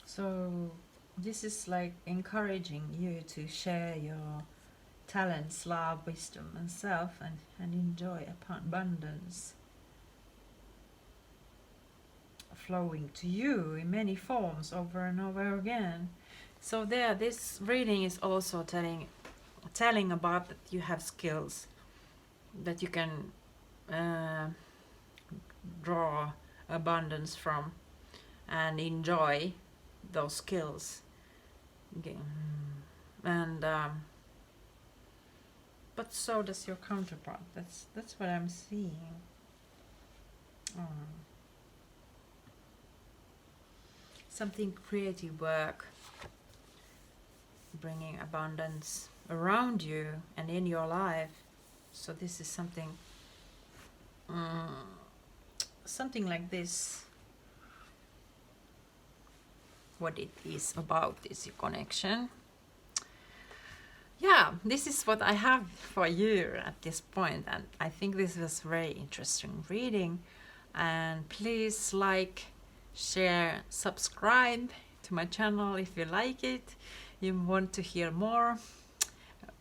So this is like encouraging you to share your talents, love, wisdom and self, and enjoy abundance flowing to you in many forms over and over again. So there, this reading is also telling about that you have skills that you can draw abundance from and enjoy those skills. Okay. And but so does your counterpart. That's what I'm seeing. Something creative work, bringing abundance around you and in your life. So this is something like this. What it is about, this connection. Yeah, this is what I have for you at this point, and I think this was very interesting reading. And please like, share, subscribe to my channel if you like it, you want to hear more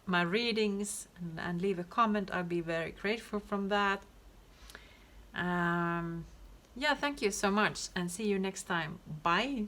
my readings, and leave a comment. I'll be very grateful from that. Yeah, thank you so much, and see you next time. Bye.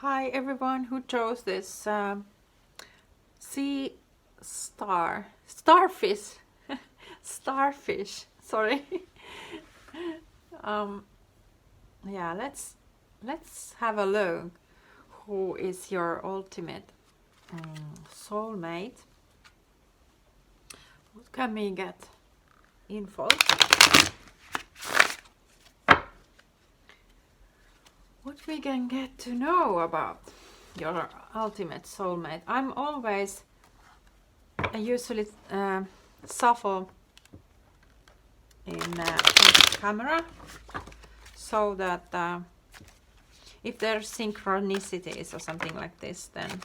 Hi everyone who chose this Starfish Starfish. Sorry. Yeah, let's have a look. Who is your ultimate soulmate? What can we get info? What we can get to know about your ultimate soulmate? I'm always, I usually shuffle in camera so that if there's synchronicities or something like this, then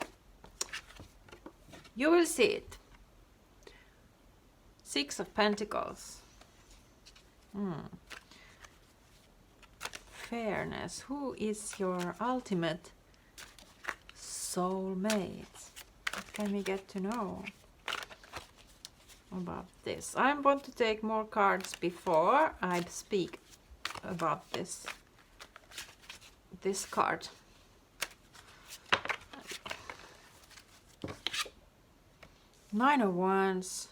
you will see it. Six of Pentacles. Fairness. Who is your ultimate soulmate? What can we get to know about this? I want to take more cards before I speak about this card. Nine of Wands.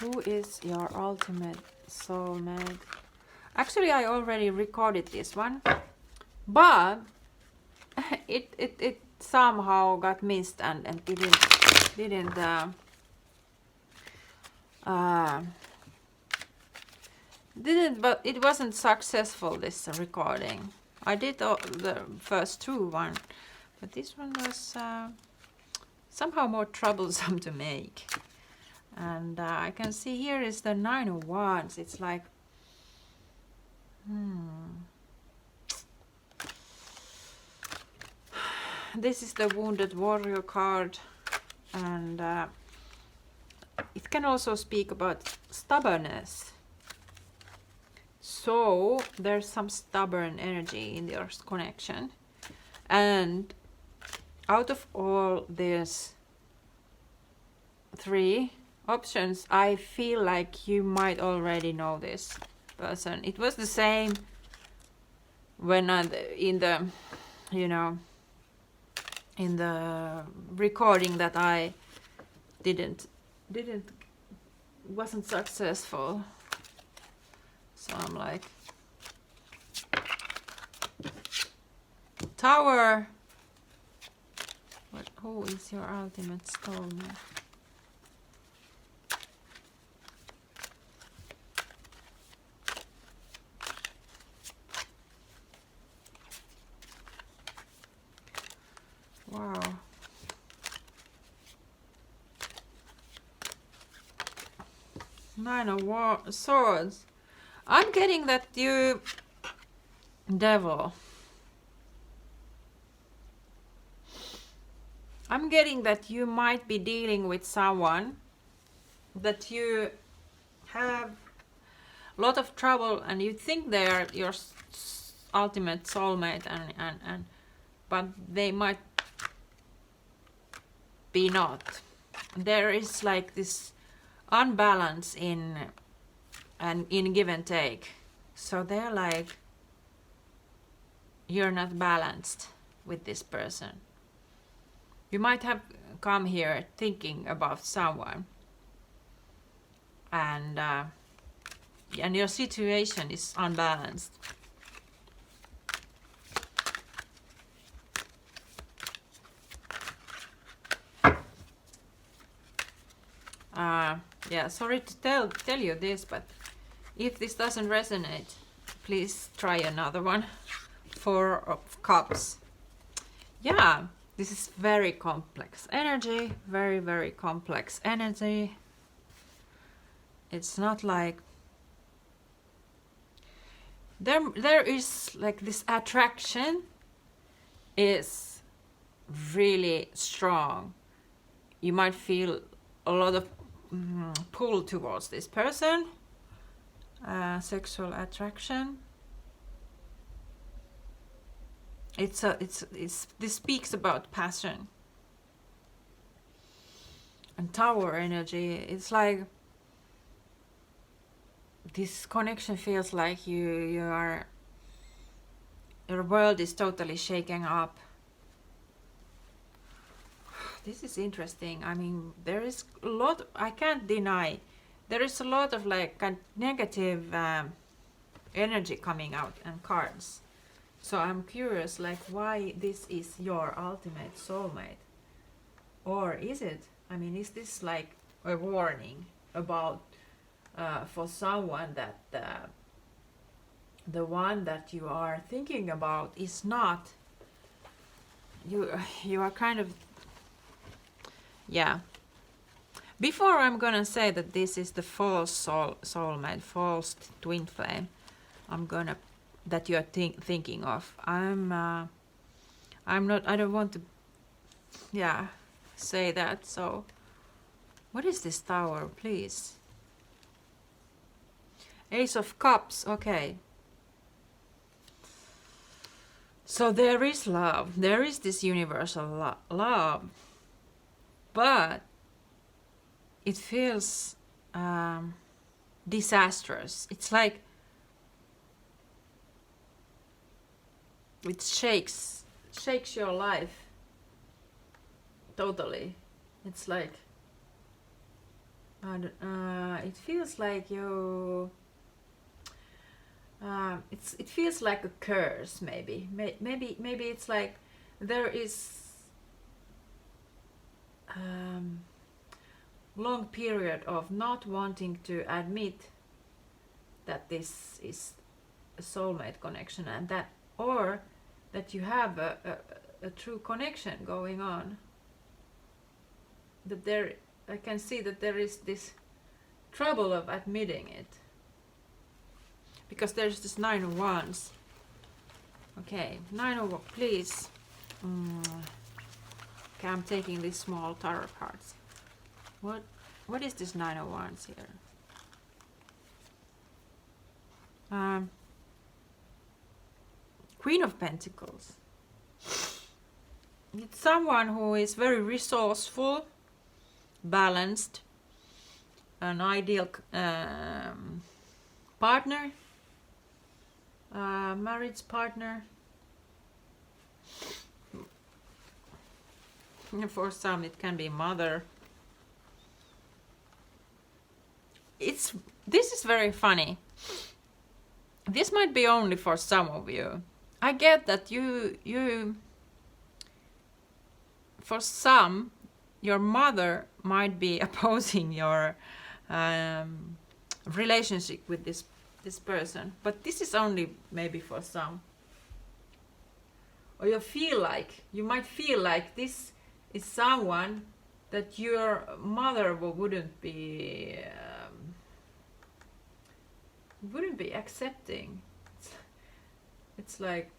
Who is your ultimate soulmate? Actually, I already recorded this one, but it somehow got missed and didn't but it wasn't successful, this recording. I did the first two, but this one was somehow more troublesome to make. And I can see here is the Nine of Wands. It's like this is the Wounded Warrior card, and it can also speak about stubbornness. So there's some stubborn energy in your connection, and out of all these three options, I feel like you might already know this person. It was the same when in the, you know, in the recording that I wasn't successful. So I'm like, Tower. Who is your ultimate soulmate? Wow. Nine of Swords. I'm getting that you... Devil. I'm getting that you might be dealing with someone that you have a lot of trouble and you think they are your ultimate soulmate, and but they might be not. There is like this unbalance in give and take. So they're like, you're not balanced with this person. You might have come here thinking about someone, and your situation is unbalanced. Yeah, sorry to tell you this, but if this doesn't resonate, please try another one. Four of Cups. Yeah, this is very complex energy, very, very complex energy. It's not like there is like this attraction is really strong. You might feel a lot of pull towards this person, sexual attraction. This speaks about passion. And Tower energy, it's like this connection feels like your world is totally shaking up. This is interesting. I mean, there is a lot, I can't deny, there is a lot of like kind of negative energy coming out and cards. So I'm curious, like, why this is your ultimate soulmate? Or is it? I mean, is this like a warning about for someone that the one that you are thinking about is not? You are kind of, yeah. Before I'm gonna say that this is the false soulmate, false twin flame, I'm gonna that you are thinking of. I'm not. I don't want to, yeah, say that. So, what is this tower, please? Ace of Cups. Okay. So there is love. There is this universal love, but it feels disastrous. It's like it shakes your life totally. It's like it feels like you it feels like a curse. Maybe it's like there is long period of not wanting to admit that this is a soulmate connection, and that, or that you have a true connection going on. That there, I can see that there is this trouble of admitting it, because there's this Nine of Wands. Okay, Nine of Wands, please. Okay, I'm taking these small tarot cards. What is this Nine of Wands here? Queen of Pentacles. It's someone who is very resourceful, balanced, an ideal partner, marriage partner. For some it can be mother. This is very funny. This might be only for some of you. I get that you for some, your mother might be opposing your relationship with this person, but this is only maybe for some. Or you might feel like this is someone that your mother wouldn't be accepting. It's like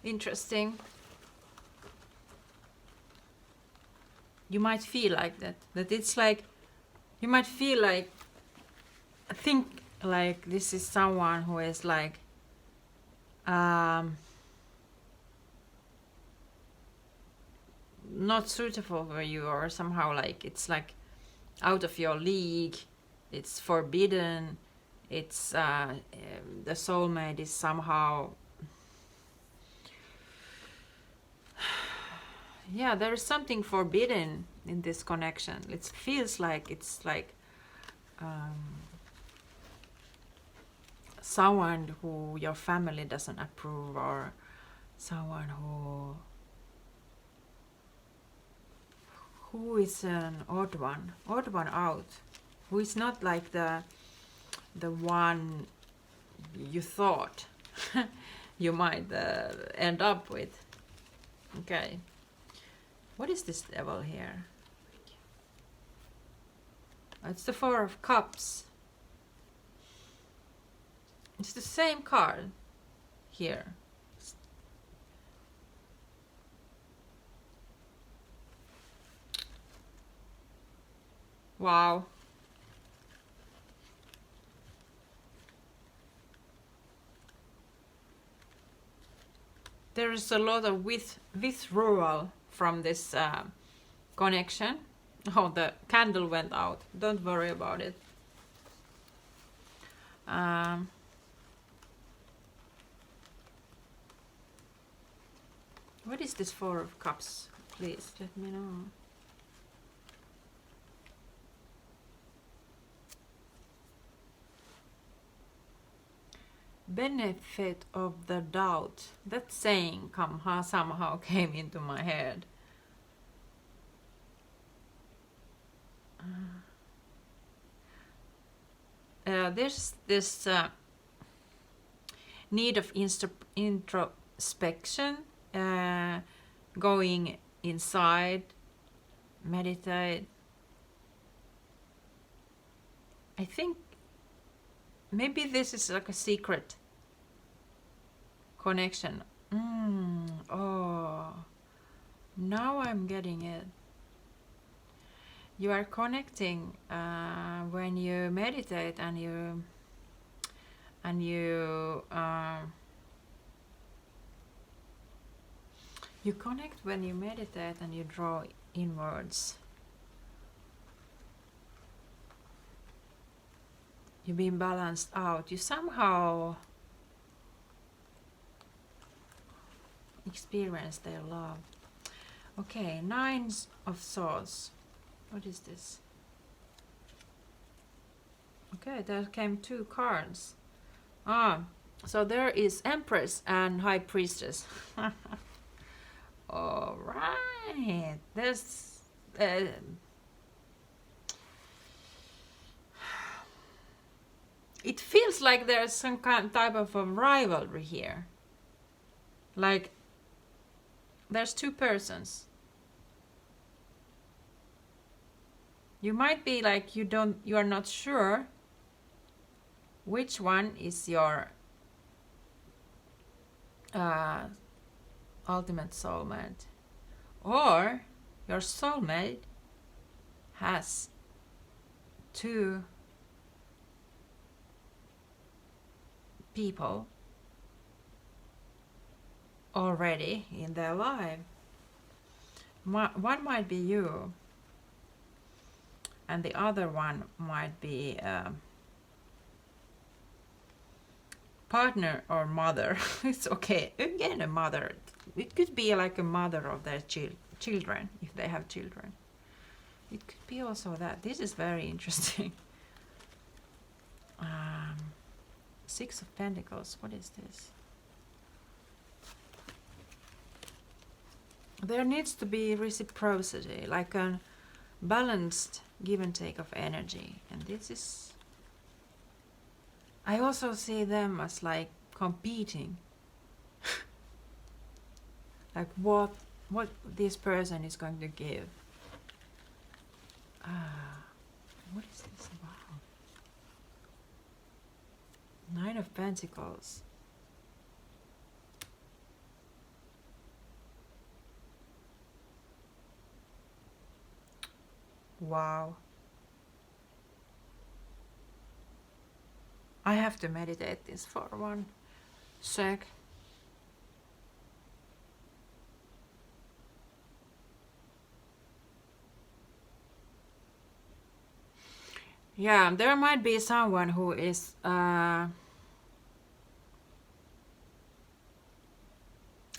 interesting. You might feel like that it's like, you might feel like, think like this is someone who is like not suitable for you, or somehow like it's like out of your league, it's forbidden, it's the soulmate is somehow, yeah, there is something forbidden in this connection. It feels like it's like someone who your family doesn't approve, or someone who is an odd one out, who is not like the one you thought you might end up with. Okay, what is this devil here? It's the Four of Cups. It's the same card here. Wow. There is a lot of withdrawal from this connection. Oh, the candle went out. Don't worry about it. What is this Four of Cups? Please let me know. Benefit of the doubt. That saying somehow came into my head. There's this need of introspection, going inside, meditate. I think maybe this is like a secret connection. Oh, now I'm getting it. You are connecting when you meditate and you connect when you meditate and you draw inwards. You've been balanced out. You somehow experience their love. Okay, Nine of Swords. What is this? Okay, there came two cards. So there is Empress and High Priestess. All right. There's it feels like there's some type of a rivalry here. Like there's two persons. You might be like you are not sure which one is your ultimate soulmate, or your soulmate has two people already in their life. One might be you, and the other one might be partner or mother. It's okay. Again, a mother. It could be like a mother of their children, if they have children. It could be also that. This is very interesting. Six of Pentacles. What is this? There needs to be reciprocity, like a balanced give and take of energy. And this is... I also see them as like competing. Like what this person is going to give. What is this about? Nine of Pentacles. Wow. I have to meditate this for 1 sec. Yeah, there might be someone who is at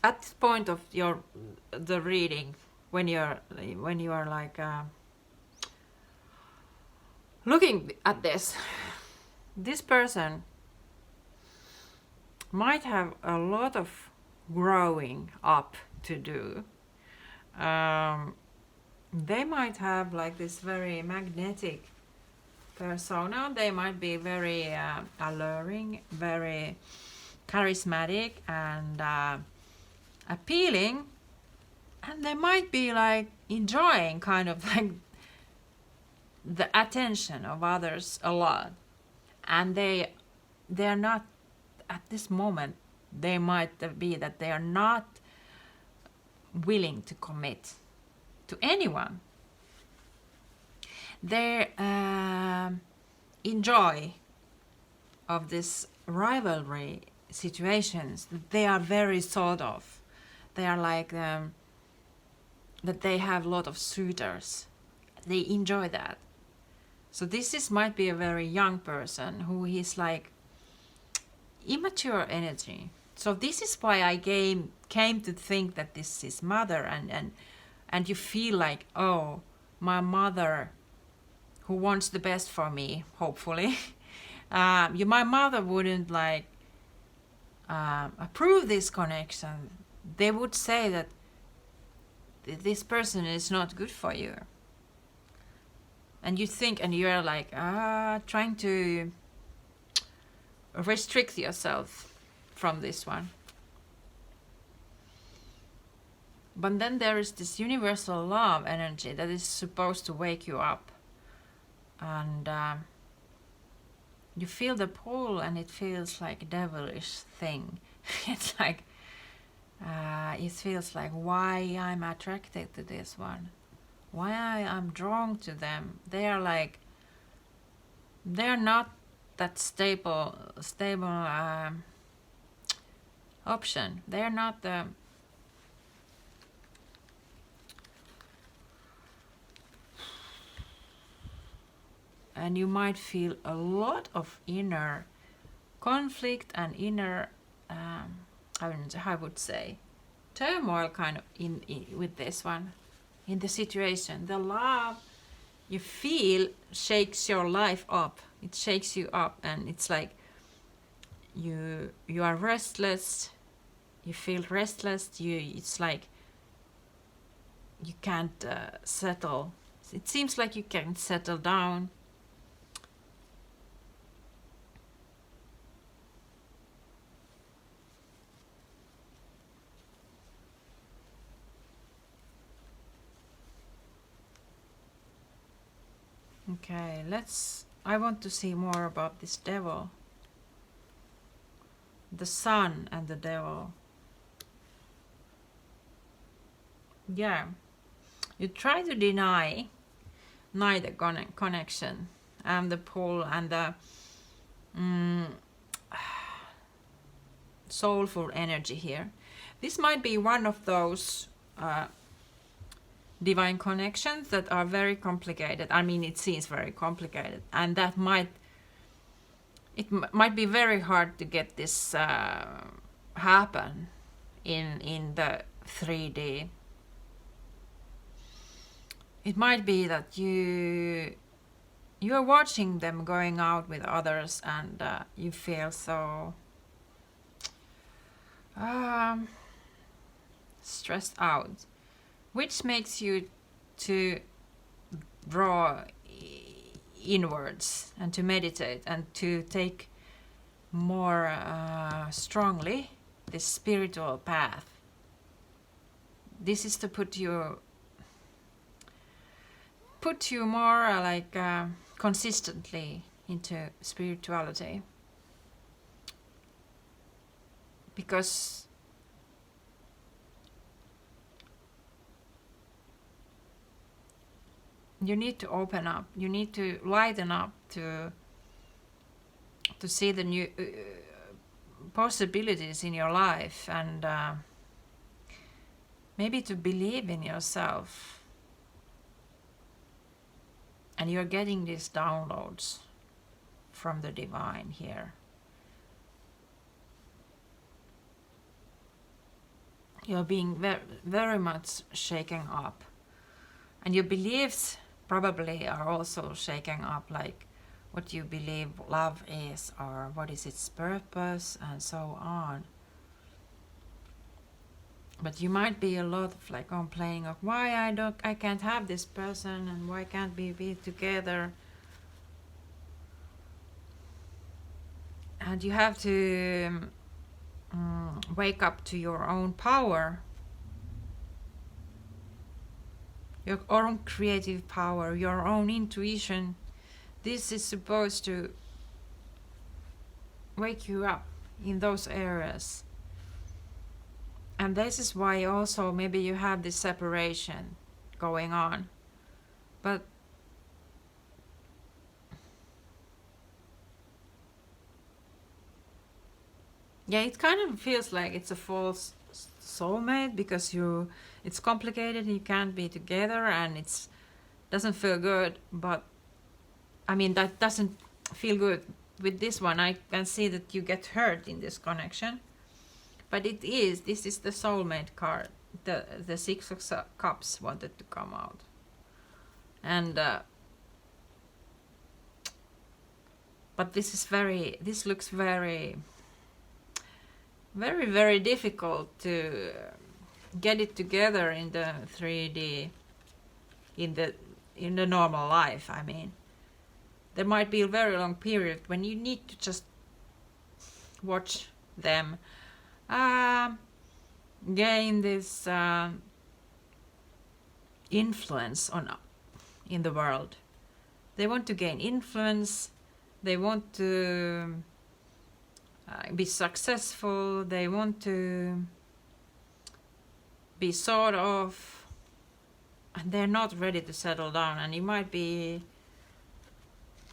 this point of the reading, when you are like looking at this person might have a lot of growing up to do. They might have like this very magnetic persona. They might be very alluring, very charismatic and appealing, and they might be like enjoying kind of like the attention of others a lot, and they're not at this moment. They might be that they are not willing to commit to anyone. Their enjoy of this rivalry situations, they are very sort of. They are like that they have a lot of suitors. they enjoy that. So this might be a very young person who is like immature energy. So this is why I came to think that this is mother, and you feel like, oh, my mother who wants the best for me, hopefully. My mother wouldn't like approve this connection. They would say that this person is not good for you. And you think, and you're like trying to restrict yourself from this one. But then there is this universal love energy that is supposed to wake you up. And you feel the pull, and it feels like a devilish thing. It's like, it feels like, why I'm attracted to this one. Why I'm drawn to them. They're not that stable option. They're not the and you might feel a lot of inner conflict and inner I would say turmoil kind of in with this one, in the situation. The love you feel shakes your life up. It shakes you up, and it's like you are restless. You feel restless. It's like you can't settle. It seems like you can't settle down. Okay, I want to see more about this devil. The sun and the devil. Yeah. You try to deny the connection and the pull and the soulful energy here. This might be one of those divine connections that are very complicated. I mean, it seems very complicated, and that might be very hard to get this happen in the 3D. It might be that you're watching them going out with others, and you feel so stressed out, which makes you to draw inwards and to meditate and to take more strongly this spiritual path. This is to put you more like consistently into spirituality, because you need to open up, you need to lighten up to see the new possibilities in your life, and maybe to believe in yourself. And you're getting these downloads from the divine here. You're being very much shaken up. And your beliefs probably are also shaken up, like what you believe love is, or what is its purpose, and so on. But you might be a lot of like complaining of why I can't have this person, and why can't we be together. And you have to wake up to your own power, your own creative power, your own intuition. This is supposed to wake you up in those areas. And this is why also maybe you have this separation going on. But yeah, it kind of feels like it's a false soulmate, because it's complicated, you can't be together, and it's doesn't feel good, but I mean that doesn't feel good. With this one I can see that you get hurt in this connection, but this is the soulmate card. The Six of Cups wanted to come out, and but this looks very very difficult to get it together in the 3D, in the normal life. I mean, there might be a very long period when you need to just watch them gain this influence in the world. They want to gain influence, they want to be successful, they want to be sort of, and they're not ready to settle down. And you might be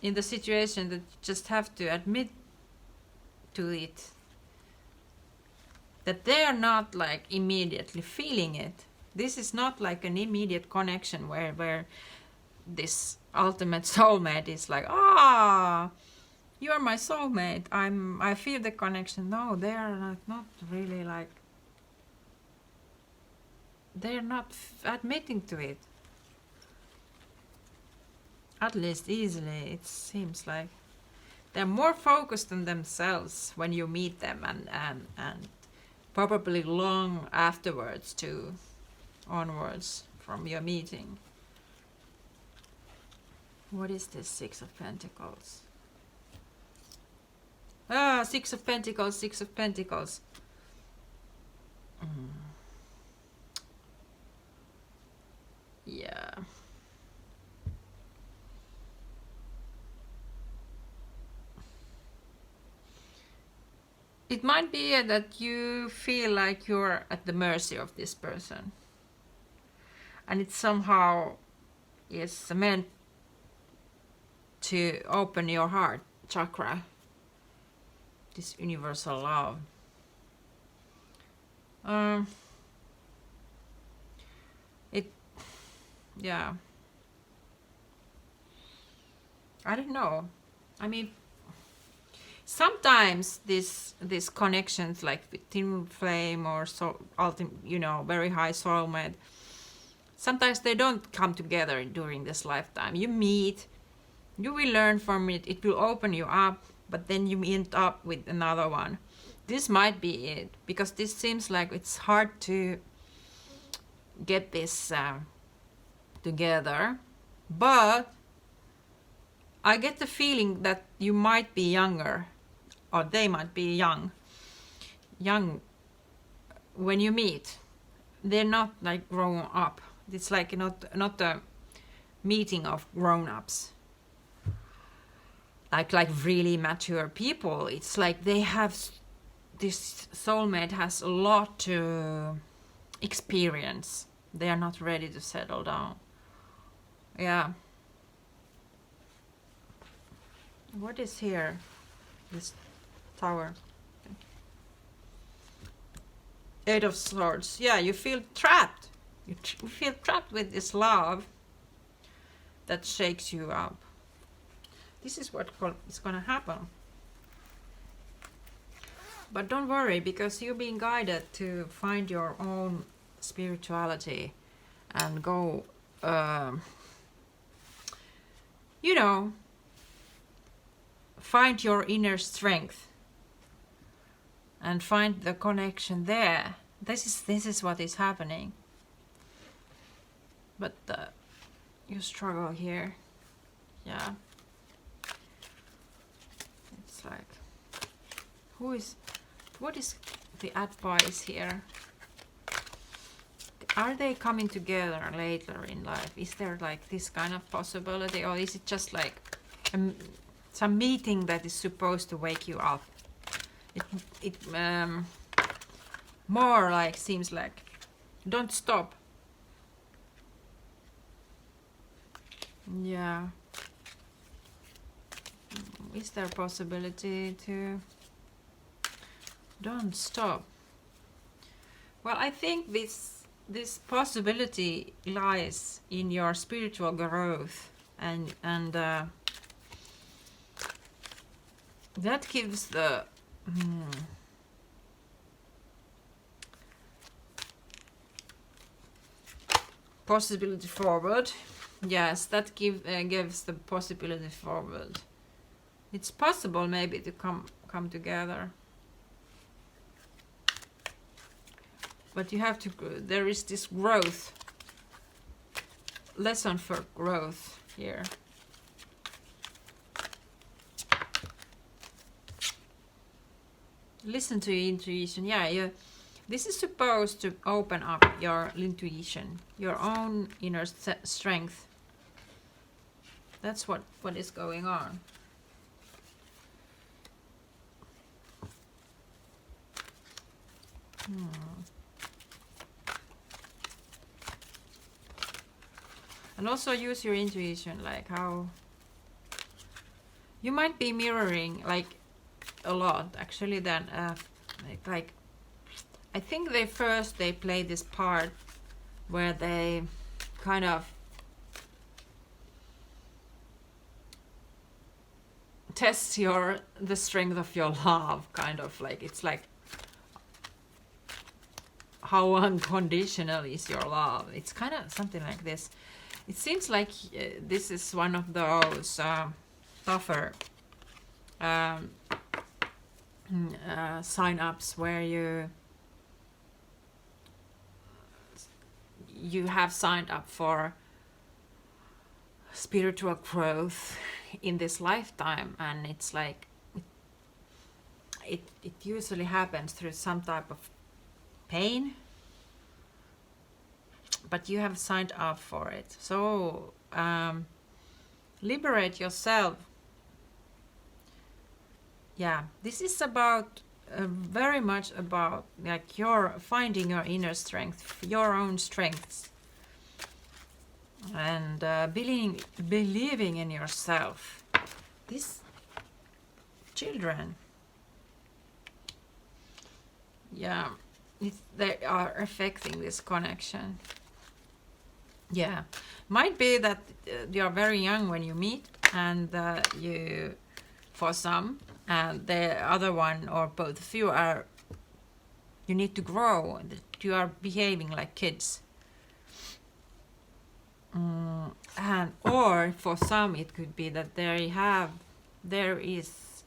in the situation that you just have to admit to it, that they're not like immediately feeling it. This is not like an immediate connection where this ultimate soulmate is like, you are my soulmate, I feel the connection. No, they are not really like, they're not admitting to it, at least easily. It seems like they're more focused on themselves when you meet them, and probably long afterwards too, onwards from your meeting. What is this Six of Pentacles? Six of Pentacles, Six of Pentacles. Yeah. It might be that you feel like you're at the mercy of this person, and it somehow is meant to open your heart chakra, this universal love. Yeah, I don't know. I mean, sometimes these connections like with twinflame or very high soulmate, sometimes they don't come together during this lifetime. You meet, you will learn from it, it will open you up, but then you end up with another one. This might be it, because this seems like it's hard to get this together. But I get the feeling that you might be younger, or they might be young when you meet. They're not like grown up. It's like not a meeting of grown-ups, like really mature people. It's like they have, this soulmate has a lot to experience. They are not ready to settle down. Yeah. What is here? This tower. Eight of Swords. Yeah, you feel trapped. You feel trapped with this love that shakes you up. This is what is gonna happen. But don't worry, because you're being guided to find your own spirituality and go, find your inner strength and find the connection there. This is what is happening. But you struggle here. Yeah. It's like, what is the advice here? Are they coming together later in life? Is there like this kind of possibility, or is it just like some meeting that is supposed to wake you up? It more like seems like, don't stop. Yeah. Is there a possibility to don't stop? Well, I think this possibility lies in your spiritual growth, and that gives the possibility forward. Yes, that gives the possibility forward. It's possible maybe to come together, but you have to. There is this growth lesson for growth here. Listen to your intuition. Yeah, this is supposed to open up your intuition, your own inner strength. That's what is going on. And also use your intuition, like how you might be mirroring like a lot actually. Then like I think they play this part where they kind of test the strength of your love, kind of like, it's like how unconditional is your love. It's kind of something like this. It seems like this is one of those tougher sign-ups where you have signed up for spiritual growth in this lifetime, and it's like it usually happens through some type of pain, but you have signed up for it. So liberate yourself. Yeah, this is about very much about like your finding your inner strength, your own strengths, and believing in yourself. These children, yeah, they are affecting this connection. Yeah, might be that you are very young when you meet, and you, for some, and the other one or both of you are, you need to grow, that you are behaving like kids. And or for some it could be that there is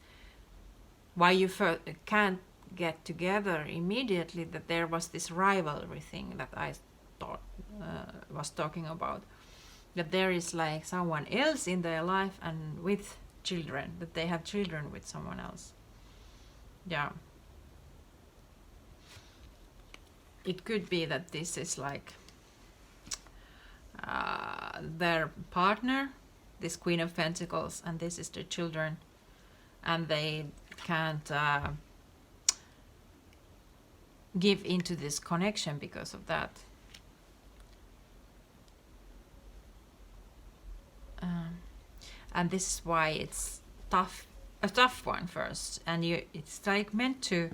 why you can't get together immediately, that there was this rivalry thing that I thought was talking about, that there is like someone else in their life and with children, that they have children with someone else. Yeah, it could be that this is like their partner, this Queen of Pentacles, and this is their children, and they can't give into this connection because of that. And this is why it's tough, a tough one first, and it's like meant to,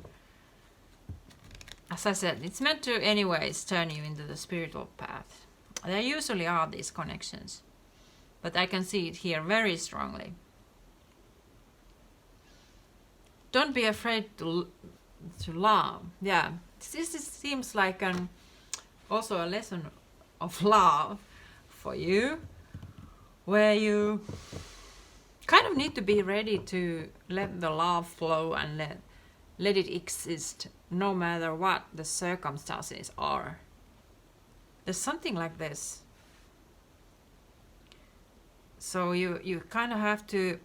as I said, it's meant to anyways turn you into the spiritual path. There usually are these connections, but I can see it here very strongly. Don't be afraid to love. Yeah, this seems like also a lesson of love for you, where you kind of need to be ready to let the love flow and let it exist no matter what the circumstances are. There's something like this. So you kind of have to,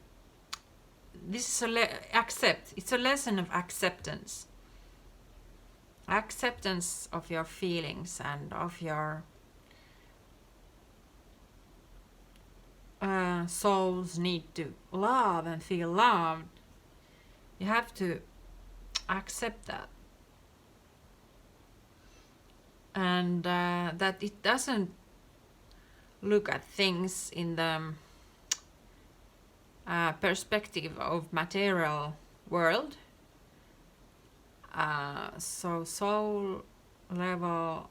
this is accept. It's a lesson of acceptance. Acceptance of your feelings and of your souls need to love and feel loved. You have to accept that. And that it doesn't look at things in the perspective of material world. So soul level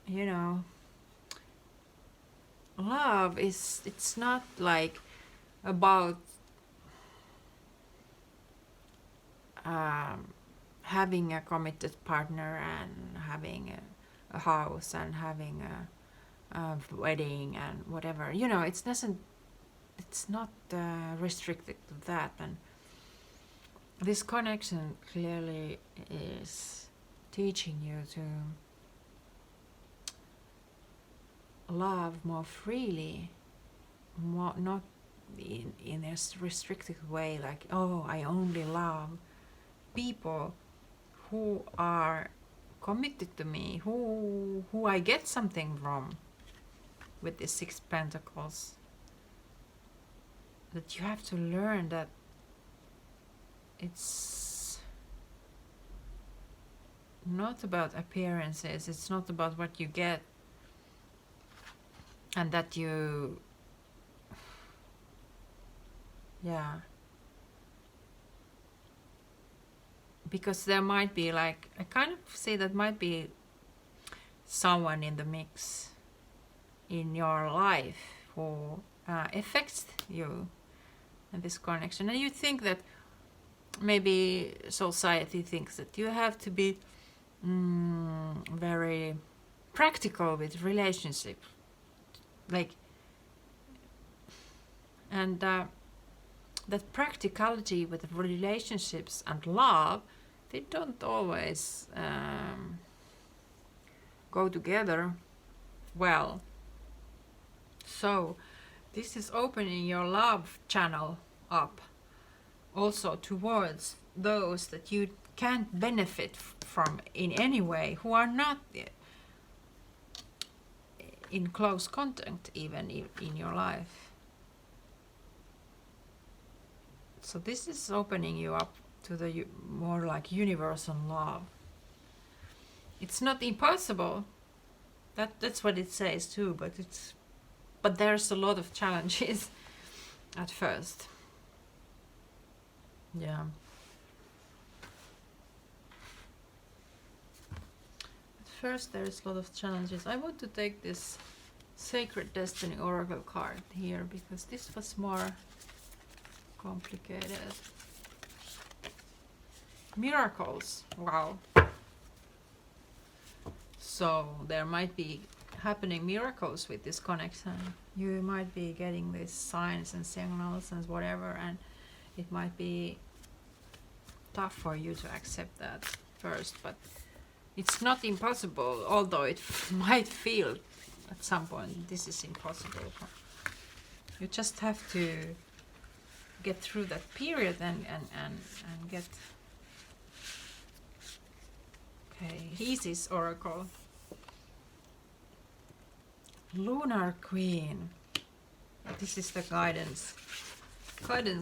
you know, love is, it's not like about having a committed partner and having a house and having a wedding and whatever. You know, it doesn't, it's not restricted to that. And this connection clearly is teaching you to love more freely, more, not in a restricted way, like, oh, I only love people who are committed to me, who I get something from, with the 6 pentacles. That you have to learn that it's not about appearances, it's not about what you get, and that you, yeah, because there might be, like, I kind of say that might be someone in the mix in your life who affects you and this connection, and you think that maybe society thinks that you have to be very practical with relationship, like, and that practicality with relationships and love, they don't always go together well. So this is opening your love channel up also towards those that you can't benefit from in any way, who are not in close contact even in your life. So this is opening you up to the more like universal love. It's not impossible. That's what it says too, but there's a lot of challenges at first. Yeah. At first there's a lot of challenges. I want to take this Sacred Destiny Oracle card here because this was more complicated. Miracles. Wow. So there might be happening miracles with this connection. You might be getting these signs and signals and whatever, and it might be tough for you to accept that first, but it's not impossible, although it might feel at some point this is impossible. You just have to get through that period and get. Okay, Isis Oracle. Lunar Queen. This is the guidance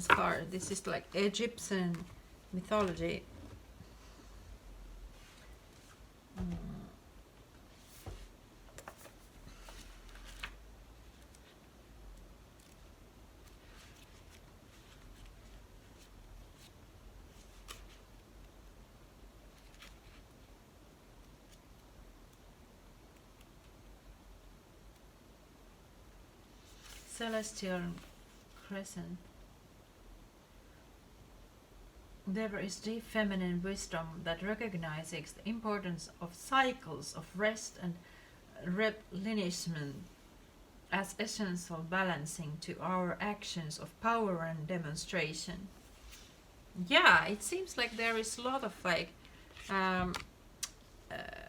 card. This is like Egyptian mythology. Celestial Crescent. There is deep feminine wisdom that recognizes the importance of cycles of rest and replenishment as essential balancing to our actions of power and demonstration. Yeah, it seems like there is a lot of like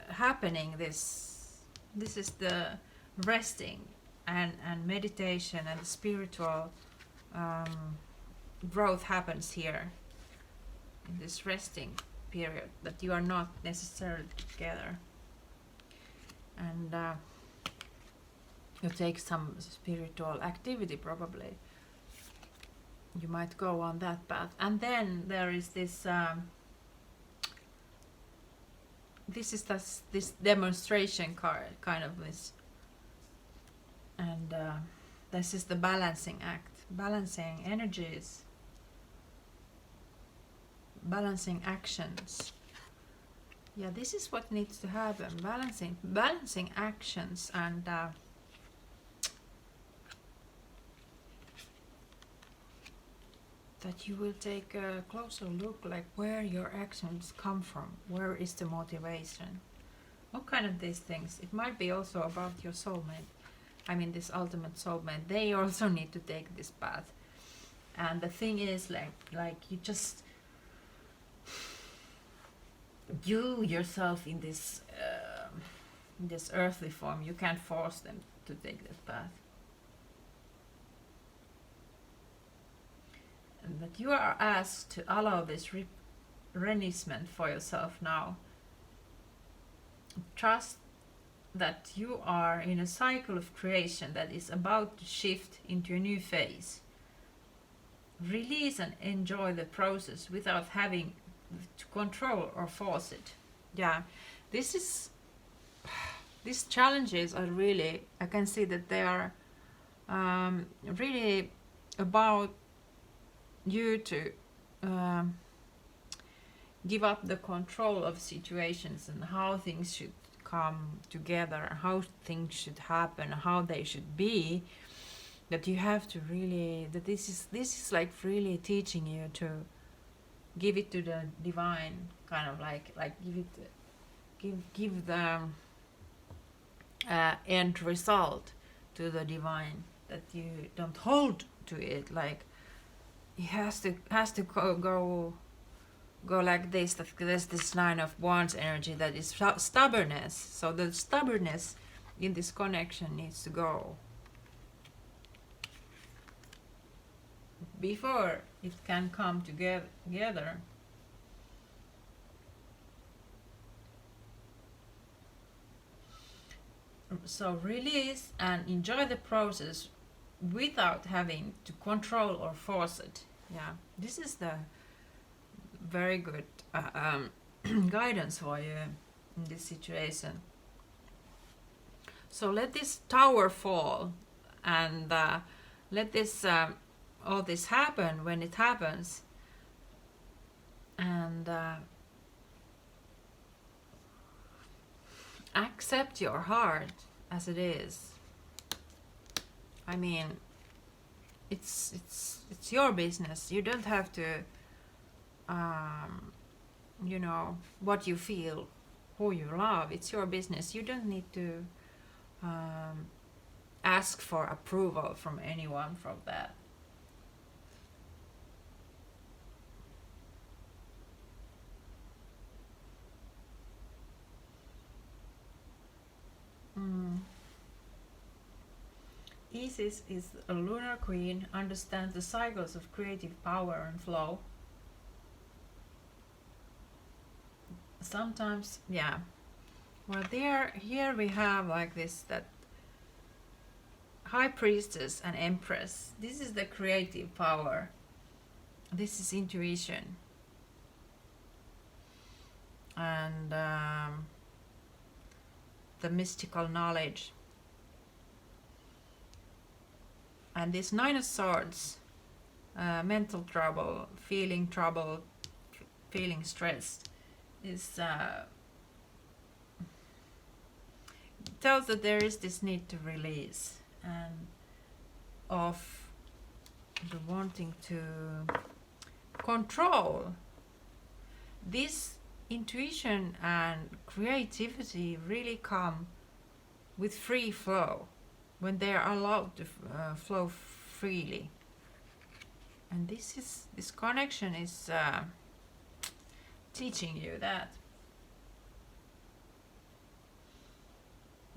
happening. This is the resting and meditation and the spiritual growth happens here in this resting period, that you are not necessarily together, and you take some spiritual activity. Probably you might go on that path, and then there is this this demonstration card, kind of this, and this is the balancing act, balancing energies, balancing actions, Yeah, this is what needs to happen. Balancing actions, and that you will take a closer look, like where your actions come from. Where is the motivation? What kind of these things? It might be also about your soulmate. I mean, this ultimate soulmate. They also need to take this path. And the thing is, like you just, you yourself in this earthly form, you can't force them to take that path. And that you are asked to allow this renouncement for yourself now. Trust that you are in a cycle of creation that is about to shift into a new phase. Release and enjoy the process without having to control or force it. Yeah, these challenges are really, I can see that they are really about you to give up the control of situations and how things should come together, how things should happen, how they should be. That you have to really, that this is like really teaching you to give it to the divine, kind of like give the end result to the divine, that you don't hold to it, like it has to go like this. That there's this Nine of Wands energy that is stubbornness, so the stubbornness in this connection needs to go before it can come together. So release and enjoy the process without having to control or force it. Yeah, this is the very good guidance for you in this situation. So let this tower fall, and let this all this happen when it happens, and accept your heart as it is. I mean, it's your business. You don't have to you know, what you feel, who you love. It's your business. You don't need to ask for approval from anyone from that. Isis is a lunar queen, understands the cycles of creative power and flow. Sometimes, yeah. Well, here we have like this, that High Priestess and Empress. This is the creative power. This is intuition. And the mystical knowledge. And this Nine of Swords, mental trouble, feeling stressed, is tells that there is this need to release, and of the wanting to control. This intuition and creativity really come with free flow, when they are allowed to flow freely. And this connection is teaching you that.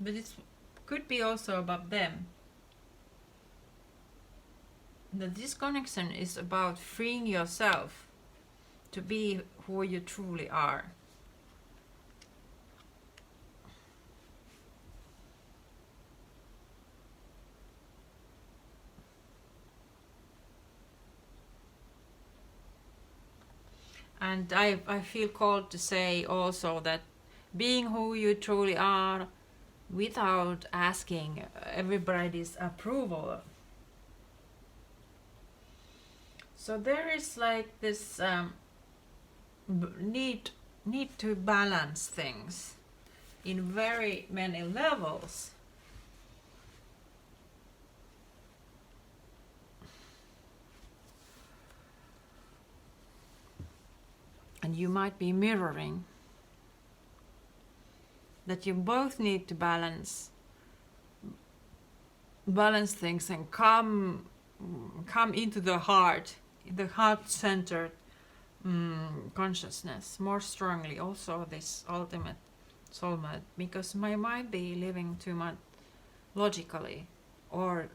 But it could be also about them. That this connection is about freeing yourself to be who you truly are. And I feel called to say also that being who you truly are without asking everybody's approval. So there is like this need need to balance things in very many levels. And you might be mirroring that you both need to balance things and come into the heart-centered consciousness more strongly. Also this ultimate soulmate, because I might be living too much logically or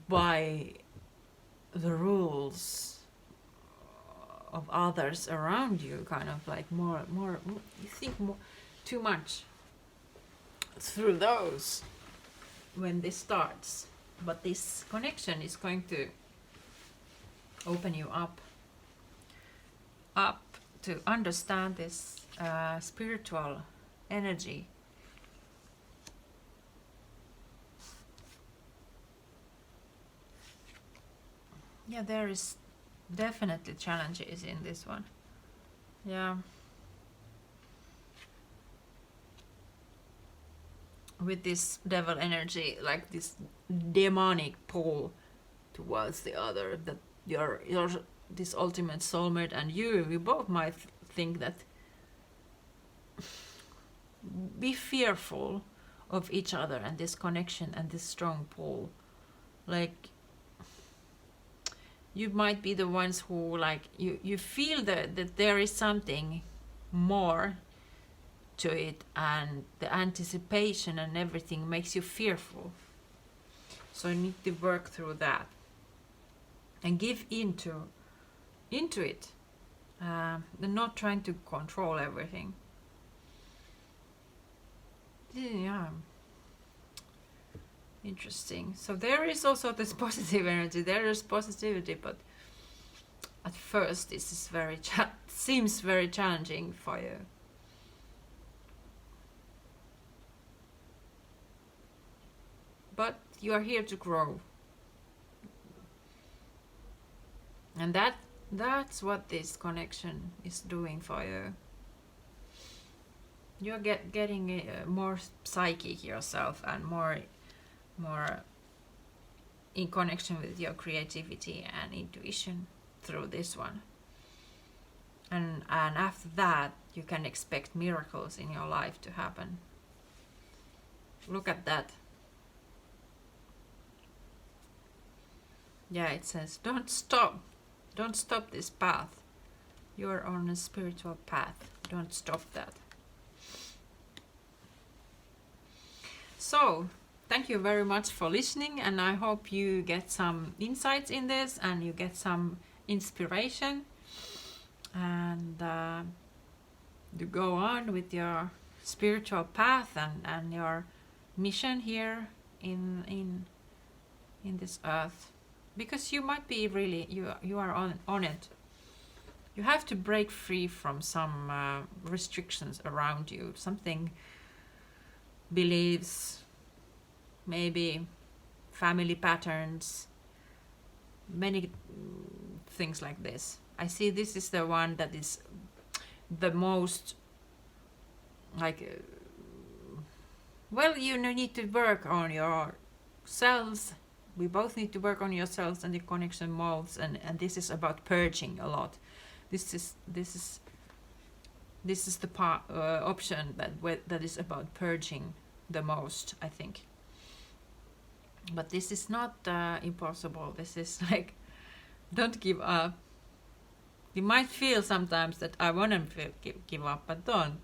by the rules of others around you, kind of like more you think more too much through those when this starts. But this connection is going to open you up to understand this spiritual energy. Yeah, there is definitely challenges in this one. Yeah. With this devil energy, like this demonic pull towards the other, that your this ultimate soulmate and you both might think that be fearful of each other and this connection and this strong pull. Like you might be the ones who, like, you feel that there is something more to it, and the anticipation and everything makes you fearful. So you need to work through that and give into it, and not trying to control everything. Yeah. Interesting. So there is also this positive energy. There is positivity, but at first this is seems very challenging for you. But you are here to grow, and that's what this connection is doing for you. You're getting more psychic yourself and more in connection with your creativity and intuition through this one. And after that, you can expect miracles in your life to happen. Look at that. Yeah, it says, don't stop this path. You're on a spiritual path. Don't stop that. So, thank you very much for listening, and I hope you get some insights in this and you get some inspiration, and to go on with your spiritual path and your mission here in this earth. Because you might be really, you are on it. You have to break free from some restrictions around you, something, beliefs, maybe family patterns, many things like this. I see this is the one that is the most, like, well, you need to work on yourselves. We both need to work on yourselves and the connection molds, and this is about purging a lot. This is the option that is about purging the most, I think. But this is not impossible. This is like, don't give up. You might feel sometimes that I want to give up, but don't.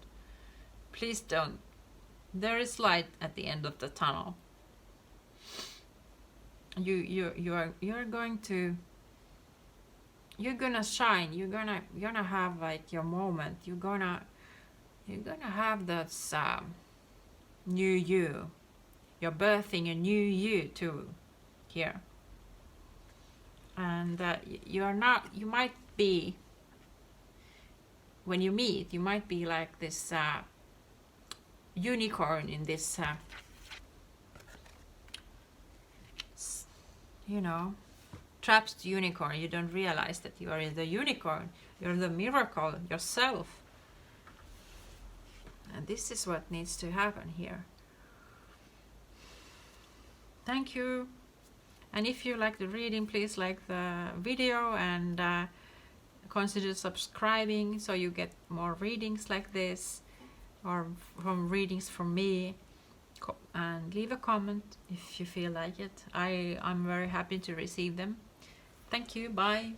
Please don't. There is light at the end of the tunnel. You're gonna shine. You're gonna have like your moment. You're gonna have that new you. You're birthing a new you too here. And you might be, when you meet, you might be like this unicorn in this trapped unicorn. You don't realize that you are the unicorn. You're the miracle yourself. And this is what needs to happen here. Thank you. And if you like the reading, please like the video and consider subscribing so you get more readings like this, or from readings from me. And leave a comment if you feel like it. I'm very happy to receive them. Thank you. Bye.